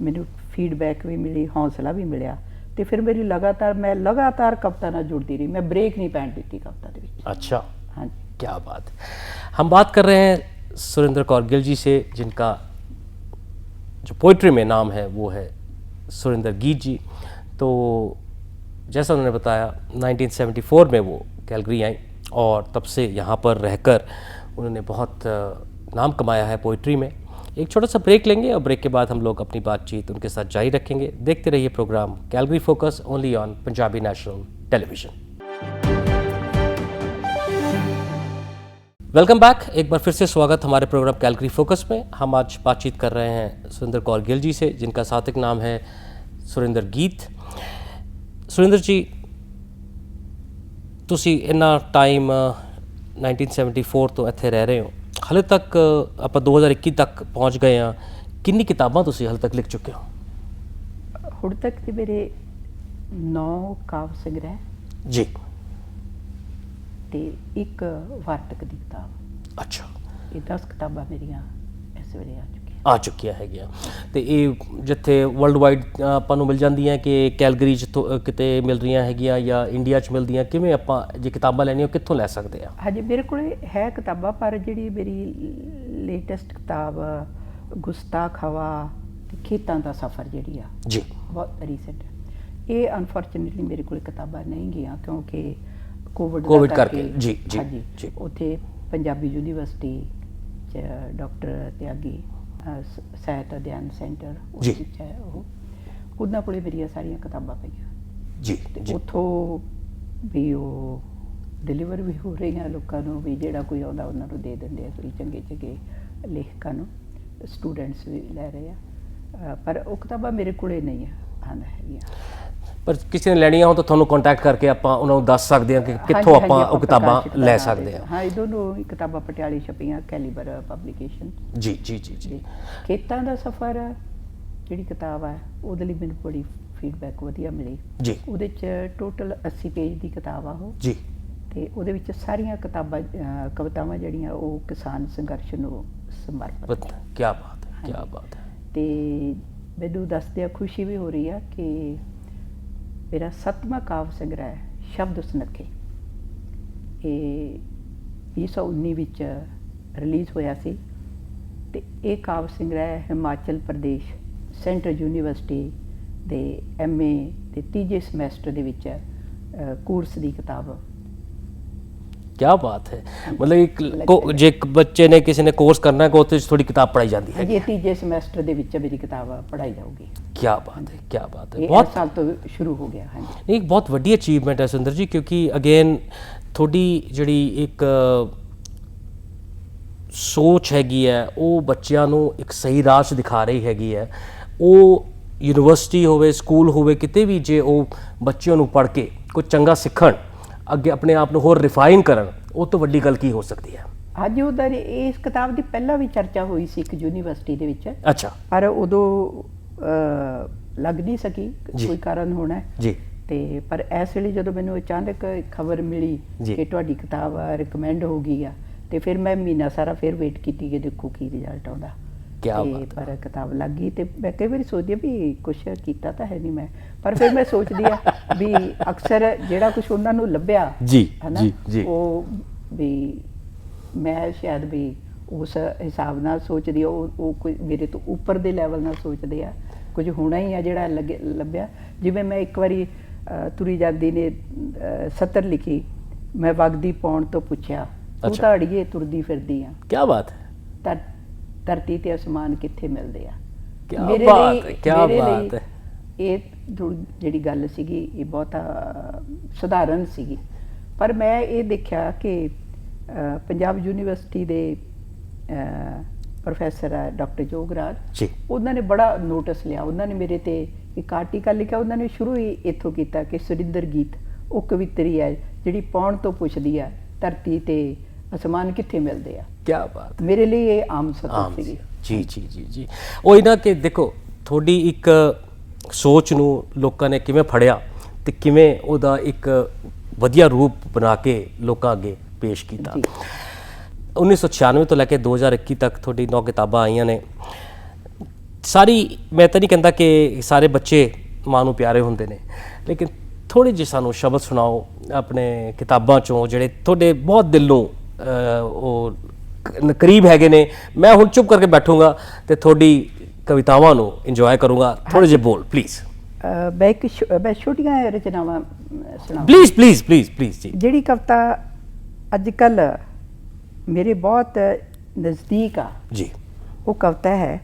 ਮੈਨੂੰ ਫੀਡਬੈਕ ਵੀ ਮਿਲੀ, ਹੌਸਲਾ ਵੀ ਮਿਲਿਆ ਤੇ ਫਿਰ ਮੇਰੀ ਲਗਾਤਾਰ ਕਵਿਤਾ ਨਾਲ जुड़ती रही। मैं ब्रेक नहीं पैन देती कविता के बीच। अच्छा, हाँ जी। क्या बात है। हम बात कर रहे हैं सुरेंद्र कौर गिल जी से, जिनका जो पोइट्री में नाम है वो है सुरेंद्र गीत जी। तो जैसा उन्होंने बताया 1974 में वो कैलगरी आई और तब से यहाँ पर रहकर उन्होंने बहुत नाम कमाया है पोइट्री में। एक छोटा सा ब्रेक लेंगे और ब्रेक के बाद हम लोग अपनी बातचीत उनके साथ जारी रखेंगे। देखते रहिए program Calgary focus only on Punjabi national television. Welcome back. एक बार फिर से स्वागत हमारे प्रोग्राम कैलगरी फोकस में। हम आज बातचीत कर रहे हैं सुरेंद्र कौर गिल जी से, जिनका सार्थक नाम है सुरेंद्र गीत। सुरेंद्र जी, तुसी इन्ना टाइम 1974 तो इत्थे रह रहे हो, हाले तक आप 2021 तक पहुँच गए हैं, कितनी किताबां तुसी हाले तक लिख चुके हो? ਹੁਣ ਤੱਕ ਤੇ ਮੇਰੇ 9 ਕਾਵਿ ਸੰਗ੍ਰਹਿ जी ਤੇ ਇੱਕ ਵਾਰਤਕ ਦੀ ਕਿਤਾਬ। अच्छा। ਇਹ 10 ਕਿਤਾਬਾਂ ਮੇਰੀਆਂ ਇਸ ਵੇਲੇ ਆ ਚੁੱਕੀਆਂ। ਆ ਚੁੱਕੀਆਂ ਹੈਗੀਆਂ ਤੇ ਇਹ ਜਿੱਥੇ ਵਰਲਡ ਵਾਈਡ ਆਪਾਂ ਨੂੰ ਮਿਲ ਜਾਂਦੀਆਂ ਕਿ ਕੈਲਗਰੀ 'ਚ ਕਿਤੇ ਮਿਲ ਰਹੀਆਂ ਹੈਗੀਆਂ ਜਾਂ ਇੰਡੀਆ 'ਚ ਮਿਲਦੀਆਂ, ਕਿਵੇਂ ਆਪਾਂ ਜੇ ਕਿਤਾਬਾਂ ਲੈਣੀਆਂ ਕਿੱਥੋਂ ਲੈ ਸਕਦੇ ਆ? ਹਾਂਜੀ, ਮੇਰੇ ਕੋਲ ਹੈ ਕਿਤਾਬਾਂ, ਪਰ ਜਿਹੜੀ ਮੇਰੀ ਲੇਟੈਸਟ ਕਿਤਾਬ ਗੁਸਤਾਖ ਹਵਾ ਤੇ ਖੇਤਾਂ ਦਾ ਸਫ਼ਰ ਜਿਹੜੀ ਆ ਜੀ ਬਹੁਤ ਰੀਸੈਂਟ ਹੈ, ਇਹ ਅਨਫੋਰਚੂਨੇਟਲੀ ਮੇਰੇ ਕੋਲ ਕਿਤਾਬਾਂ ਨਹੀਂ ਗਈਆਂ ਕਿਉਂਕਿ ਕੋਵਿਡ ਕਰਕੇ। ਜੀ ਜੀ ਹਾਂਜੀ ਜੀ। ਉੱਥੇ ਪੰਜਾਬੀ ਯੂਨੀਵਰਸਿਟੀ 'ਚ ਡਾਕਟਰ ਤਿਆਗੀ ਸਾਹਿਤ ਅਧਿਐਨ ਸੈਂਟਰ ਜੀ। ਵਿੱਚ ਹੈ ਉਹ, ਉਹਨਾਂ ਕੋਲੇ ਮੇਰੀਆਂ ਸਾਰੀਆਂ ਕਿਤਾਬਾਂ ਪਈਆਂ ਜੀ ਤੇ ਜੀ। ਉੱਥੋਂ ਵੀ ਉਹ ਡਿਲੀਵਰ ਵੀ ਹੋ ਰਹੀਆਂ ਲੋਕਾਂ ਨੂੰ, ਵੀ ਜਿਹੜਾ ਕੋਈ ਆਉਂਦਾ ਉਹਨਾਂ ਨੂੰ ਦੇ ਦਿੰਦੇ ਆ, ਕੋਈ ਚੰਗੇ ਚੰਗੇ ਲੇਖਕਾਂ ਨੂੰ, ਸਟੂਡੈਂਟਸ ਵੀ ਲੈ ਰਹੇ ਆ, ਪਰ ਉਹ ਕਿਤਾਬਾਂ ਮੇਰੇ ਕੋਲੇ ਨਹੀਂ ਆਉਂਦਾ ਹੈਗੀਆਂ। ਪਰ ਕਿਸੇ ਨੇ ਲੈਣੀਆਂ ਹੋ ਤਾਂ ਤੁਹਾਨੂੰ ਕੰਟੈਕਟ ਕਰਕੇ ਆਪਾਂ ਉਹਨਾਂ ਨੂੰ ਦੱਸ ਸਕਦੇ ਹਾਂ ਕਿ ਕਿੱਥੋਂ ਆਪਾਂ ਉਹ ਕਿਤਾਬਾਂ ਲੈ ਸਕਦੇ ਹਾਂ। ਹਾਂ, ਇਹ ਦੋਨੋਂ ਕਿਤਾਬਾਂ ਪਟਿਆਲੇ ਛਪੀਆਂ, ਕੈਲੀਬਰ ਪਬਲੀਕੇਸ਼ਨ। ਜੀ ਜੀ ਜੀ ਜੀ। ਖੇਤਾਂ ਦਾ ਸਫ਼ਰ ਜਿਹੜੀ ਕਿਤਾਬ ਹੈ ਉਹਦੇ ਲਈ ਮੈਨੂੰ ਬੜੀ ਫੀਡਬੈਕ ਵਧੀਆ ਮਿਲੀ ਜੀ। ਉਹਦੇ 'ਚ ਟੋਟਲ 80 ਪੇਜ ਦੀ ਕਿਤਾਬ ਆ ਉਹ ਜੀ। ਤੇ ਉਹਦੇ ਵਿੱਚ ਸਾਰੀਆਂ ਕਵਿਤਾਵਾਂ ਜਿਹੜੀਆਂ ਉਹ ਕਿਸਾਨ ਸੰਘਰਸ਼ ਨੂੰ ਸਮਰਪਿਤ। ਕੀ ਬਾਤ ਹੈ, ਕੀ ਬਾਤ ਹੈ। ਤੇ ਮੈਨੂੰ ਦੱਸਦਿਆਂ ਖੁਸ਼ੀ ਵੀ ਹੋ ਰਹੀ ਆ ਕਿ ਮੇਰਾ 7ਵਾਂ ਕਾਵਿ ਸੰਗ੍ਰਹਿ ਸ਼ਬਦ ਸੁਨੱਖੇ, ਇਹ 2019 ਵਿੱਚ ਰਿਲੀਜ਼ ਹੋਇਆ ਸੀ ਤੇ ਇਹ ਕਾਵਿ ਸੰਗ੍ਰਹਿ ਹਿਮਾਚਲ ਪ੍ਰਦੇਸ਼ ਸੈਂਟਰਲ ਯੂਨੀਵਰਸਿਟੀ ਦੇ MA ਦੇ ਤੀਜੇ ਸਮੈਸਟਰ ਦੇ ਵਿੱਚ ਕੋਰਸ ਦੀ ਕਿਤਾਬ। क्या बात है, मतलब ਜੇ ਇੱਕ ਬੱਚੇ ਨੇ ਕਿਸੇ ਨੇ ਕੋਰਸ ਕਰਨਾ ਹੈ ਕੋ ਤੇ ਥੋੜੀ ਕਿਤਾਬ ਪੜਾਈ ਜਾਂਦੀ ਹੈ। ਜੀ, ਤੀਜੇ ਸਮੈਸਟਰ ਦੇ ਵਿੱਚ ਮੇਰੀ ਕਿਤਾਬ ਪੜਾਈ ਜਾਊਗੀ। ਕੀ ਬਾਤ ਹੈ, ਕੀ ਬਾਤ ਹੈ। ਬਹੁਤ ਸਾਲ ਤੋਂ ਸ਼ੁਰੂ ਹੋ ਗਿਆ। ਹਾਂਜੀ, ਇੱਕ ਬਹੁਤ ਵੱਡੀ ਅਚੀਵਮੈਂਟ ਹੈ ਸੁੰਦਰ ਜੀ, ਕਿਉਂਕਿ ਅਗੇਨ ਤੁਹਾਡੀ ਜਿਹੜੀ ਇੱਕ ਸੋਚ ਹੈਗੀ ਹੈ ਉਹ ਬੱਚਿਆਂ ਨੂੰ ਇੱਕ ਸਹੀ ਰਾਹ 'ਚ ਦਿਖਾ ਰਹੀ ਹੈਗੀ ਹੈ। ਉਹ ਯੂਨੀਵਰਸਿਟੀ ਹੋਵੇ, ਸਕੂਲ ਹੋਵੇ, ਕਿਤੇ ਵੀ ਜੇ ਉਹ ਬੱਚਿਆਂ ਨੂੰ ਪੜ੍ਹ ਕੇ ਕੁਝ ਚੰਗਾ ਸਿੱਖਣ, ਅੱਗੇ ਆਪਣੇ ਆਪ ਨੂੰ ਹੋਰ ਰਿਫਾਈਨ ਕਰਨ, ਉਹ ਤੋਂ ਵੱਡੀ ਗੱਲ ਕੀ ਹੋ ਸਕਦੀ ਹੈ? ਅੱਜ ਉਹਦਾ ਇਸ ਕਿਤਾਬ ਦੀ ਪਹਿਲਾਂ ਵੀ ਚਰਚਾ ਹੋਈ ਸੀ ਇੱਕ ਯੂਨੀਵਰਸਿਟੀ ਦੇ ਵਿੱਚ। ਅੱਛਾ। ਪਰ ਉਦੋਂ ਲੱਗ ਨਹੀਂ ਸਕੀ, ਕੋਈ ਕਾਰਨ ਹੋਣਾ ਜੀ। ਤੇ ਪਰ ਇਸ ਵੇਲੇ ਜਦੋਂ ਮੈਨੂੰ ਅਚਾਨਕ ਖਬਰ ਮਿਲੀ ਕਿ ਤੁਹਾਡੀ ਕਿਤਾਬ ਰਿਕਮੈਂਡ ਹੋ ਗਈ ਆ, ਤੇ ਫਿਰ ਮੈਂ ਮਹੀਨਾ ਸਾਰਾ ਫਿਰ ਵੇਟ ਕੀਤੀ ਕਿ ਦੇਖੋ ਕੀ ਰਿਜ਼ਲਟ ਆਉਂਦਾ। ਪਰ ਕਿਤਾਬ ਲੱਗ ਗਈ ਤੇ ਮੈਂ ਕਈ ਵਾਰੀ ਸੋਚਦੀ ਵੀ ਕੁਛ ਕੀਤਾ ਤਾਂ ਹੈ ਨਹੀਂ ਮੈਂ, ਪਰ ਫਿਰ ਮੈਂ ਸੋਚਦੀ ਆ ਵੀ ਅਕਸਰ ਜਿਹੜਾ ਕੁਛ ਉਹਨਾਂ ਨੂੰ ਲੱਭਿਆ ਜੀ ਹਨਾ, ਉਹ ਵੀ ਮੈਂ ਸ਼ਾਇਦ ਵੀ ਉਸ ਹਿਸਾਬ ਨਾਲ ਸੋਚਦੀ ਆ, ਉਹ ਕੋਈ ਮੇਰੇ ਤੋਂ ਉੱਪਰ ਦੇ ਲੈਵਲ ਨਾਲ ਸੋਚਦੇ ਆ, ਕੁਝ ਹੋਣਾ ਹੀ ਆ ਜਿਹੜਾ ਲੱਭਿਆ। ਜਿਵੇਂ ਮੈਂ ਇੱਕ ਵਾਰੀ ਤੁਰੀ ਜਾਂਦੀ ਨੇ ਸਤਰ ਲਿਖੀ, ਮੈਂ ਵਗਦੀ ਪੌਣ ਤੋਂ ਪੁੱਛਿਆ, ਤੂੰ ਤਾਂ ਅੜੀਏ ਤੁਰਦੀ ਫਿਰਦੀ ਆ। ਕੀ ਬਾਤ ਹੈ। ਧਰਤੀ ਤੇ ਅਸਮਾਨ ਕਿੱਥੇ ਮਿਲਦੇ ਆ। ਮੇਰੇ ਲਈ ਇਹ ਜਿਹੜੀ ਗੱਲ ਸੀਗੀ ਇਹ ਬਹੁਤਾ ਸਧਾਰਨ ਸੀਗੀ, ਪਰ ਮੈਂ ਇਹ ਦੇਖਿਆ ਕਿ ਪੰਜਾਬ ਯੂਨੀਵਰਸਿਟੀ ਦੇ ਪ੍ਰੋਫੈਸਰ ਹੈ ਡਾਕਟਰ ਜੋਗਰਾਜ ਜੀ, ਉਹਨਾਂ ਨੇ ਬੜਾ ਨੋਟਿਸ ਲਿਆ। ਉਹਨਾਂ ਨੇ ਮੇਰੇ ਤੇ ਇੱਕ ਆਰਟੀਕਲ ਲਿਖਿਆ, ਉਹਨਾਂ ਨੇ ਸ਼ੁਰੂ ਹੀ ਇੱਥੋਂ ਕੀਤਾ ਕਿ ਸੁਰਿੰਦਰ ਗੀਤ ਉਹ ਕਵਿਤਰੀ ਹੈ ਜਿਹੜੀ ਪੌਣ ਤੋਂ ਪੁੱਛਦੀ ਆ ਧਰਤੀ ਤੇ ਅਸਮਾਨ ਕਿੱਥੇ ਮਿਲਦੇ ਆ। ਕੀ ਬਾਤ। ਮੇਰੇ ਲਈ ਇਹ ਆਮ ਸਤਰ ਸੀਗੀ। ਜੀ ਜੀ ਜੀ ਜੀ। ਉਹੀ ਨਾ ਕਿ ਦੇਖੋ ਤੁਹਾਡੀ ਇੱਕ ਸੋਚ ਨੂੰ ਲੋਕਾਂ ਨੇ ਕਿਵੇਂ ਫੜਿਆ ਤੇ ਕਿਵੇਂ ਉਹਦਾ ਇੱਕ ਵਧੀਆ ਰੂਪ ਬਣਾ ਕੇ ਲੋਕਾਂ ਅੱਗੇ ਪੇਸ਼ ਕੀਤਾ। 1996 ਤੋਂ ਲੈ ਕੇ 2021 ਤੱਕ ਤੁਹਾਡੀ 9 ਕਿਤਾਬਾਂ ਆਈਆਂ ਨੇ। ਸਾਰੀ, ਮੈਂ ਤਾਂ ਨਹੀਂ ਕਹਿੰਦਾ ਕਿ ਸਾਰੇ ਬੱਚੇ ਮਾਂ ਨੂੰ ਪਿਆਰੇ ਹੁੰਦੇ ਨੇ, ਲੇਕਿਨ ਥੋੜ੍ਹੀ ਜਿਹੀ ਸਾਨੂੰ ਸ਼ਬਦ ਸੁਣਾਓ ਆਪਣੇ ਕਿਤਾਬਾਂ 'ਚੋਂ ਜਿਹੜੇ ਤੁਹਾਡੇ ਬਹੁਤ ਦਿਲ ਨੂੰ ਉਹ ਕਰੀਬ ਹੈਗੇ ਨੇ। ਮੈਂ ਹੁਣ ਚੁੱਪ ਕਰਕੇ ਬੈਠੂੰਗਾ ਤੇ ਤੁਹਾਡੀ ਕਵਿਤਾਵਾਂ ਨੂੰ ਇੰਜੋਏ ਕਰੂੰਗਾ। ਥੋੜ੍ਹੇ ਜਿਹੇ ਬੋਲ ਪਲੀਜ਼। ਮੈਂ ਛੋਟੀਆਂ ਰਚਨਾਵਾਂ ਸੁਣਾਵਾਂ ਪਲੀਜ਼ ਪਲੀਜ਼ ਪਲੀਜ਼ ਪਲੀਜ਼ ਜੀ। ਜਿਹੜੀ ਕਵਿਤਾ ਅੱਜ ਕੱਲ੍ਹ ਮੇਰੇ ਬਹੁਤ ਨਜ਼ਦੀਕ ਆ ਜੀ, ਉਹ ਕਵਿਤਾ ਹੈ,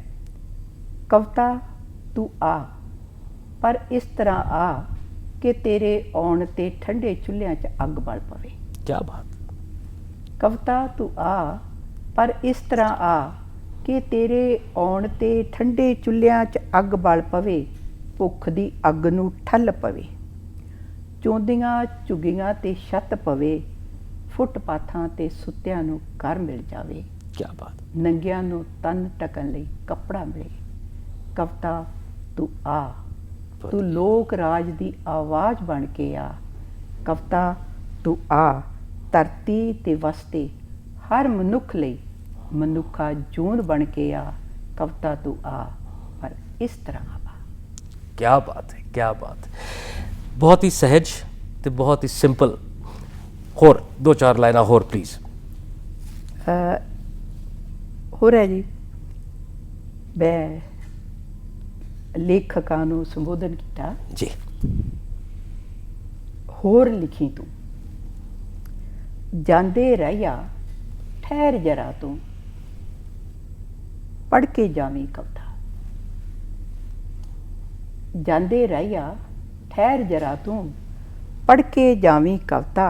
ਕਵਿਤਾ ਤੂੰ ਆ ਪਰ ਇਸ ਤਰ੍ਹਾਂ ਆ ਕਿ ਤੇਰੇ ਆਉਣ ਤੇ ਠੰਡੇ ਚੁੱਲ੍ਹਿਆਂ 'ਚ ਅੱਗ ਬਲ ਪਵੇ। ਕੀ ਬਾਤ। ਕਵਿਤਾ ਤੂੰ ਆ ਪਰ ਇਸ ਤਰ੍ਹਾਂ ਆ ਕਿ ਤੇਰੇ ਆਉਣ ਤੇ ਠੰਡੇ ਚੁੱਲ੍ਹਿਆਂ 'ਚ ਅੱਗ ਬਲ ਪਵੇ, ਭੁੱਖ ਦੀ ਅੱਗ ਨੂੰ ਠੱਲ ਪਵੇ, ਚੌਂਦੀਆਂ ਝੁੱਗੀਆਂ ਤੇ ਛੱਤ ਪਵੇ, ਫੁੱਟਪਾਥਾਂ ਤੇ ਸੁੱਤਿਆਂ ਨੂੰ ਘਰ ਮਿਲ ਜਾਵੇ। ਕੀ ਬਾਤ। ਨੰਗਿਆਂ ਨੂੰ ਤਨ ਢਕਣ ਲਈ ਕੱਪੜਾ ਮਿਲੇ। ਕਵਿਤਾ ਤੂੰ ਆ, ਤੂੰ ਲੋਕ ਰਾਜ ਦੀ ਆਵਾਜ਼ ਬਣ ਕੇ ਆ। ਕਵਿਤਾ ਤੂੰ ਆ, ਧਰਤੀ ਤੇ ਵਸਦੇ ਹਰ ਮਨੁੱਖ ਲਈ ਮਨੁੱਖਾ ਜੂਨ ਬਣ ਕੇ ਆ। ਕਵਿਤਾ ਤੂੰ ਆ ਪਰ ਇਸ ਤਰ੍ਹਾਂ ਆਵਾ। क्या बात है, क्या बात है। बहुत ही सहज ਤੇ ਬਹੁਤ ਹੀ ਸਿੰਪਲ। ਹੋਰ 2-4 ਲਾਈਨਾਂ ਹੋਰ ਪਲੀਜ਼। ਹੋਰ ਹੈ ਜੀ, ਮੈਂ ਲੇਖਕਾਂ ਨੂੰ ਸੰਬੋਧਨ ਕੀਤਾ ਜੀ। ਹੋਰ ਲਿਖੀ ਤੂੰ ਜਾਂਦੇ ਰਹਿਆ ਠਹਿਰ ਜਰਾ ਤੂੰ ਪੜ੍ਹ ਕੇ ਜਾਵੀਂ ਕਵਿਤਾ। ਜਾਂਦੇ ਰਹਿਆ ਠਹਿਰ ਜਰਾ ਤੂੰ ਪੜ੍ਹ ਕੇ ਜਾਵੀਂ ਕਵਿਤਾ।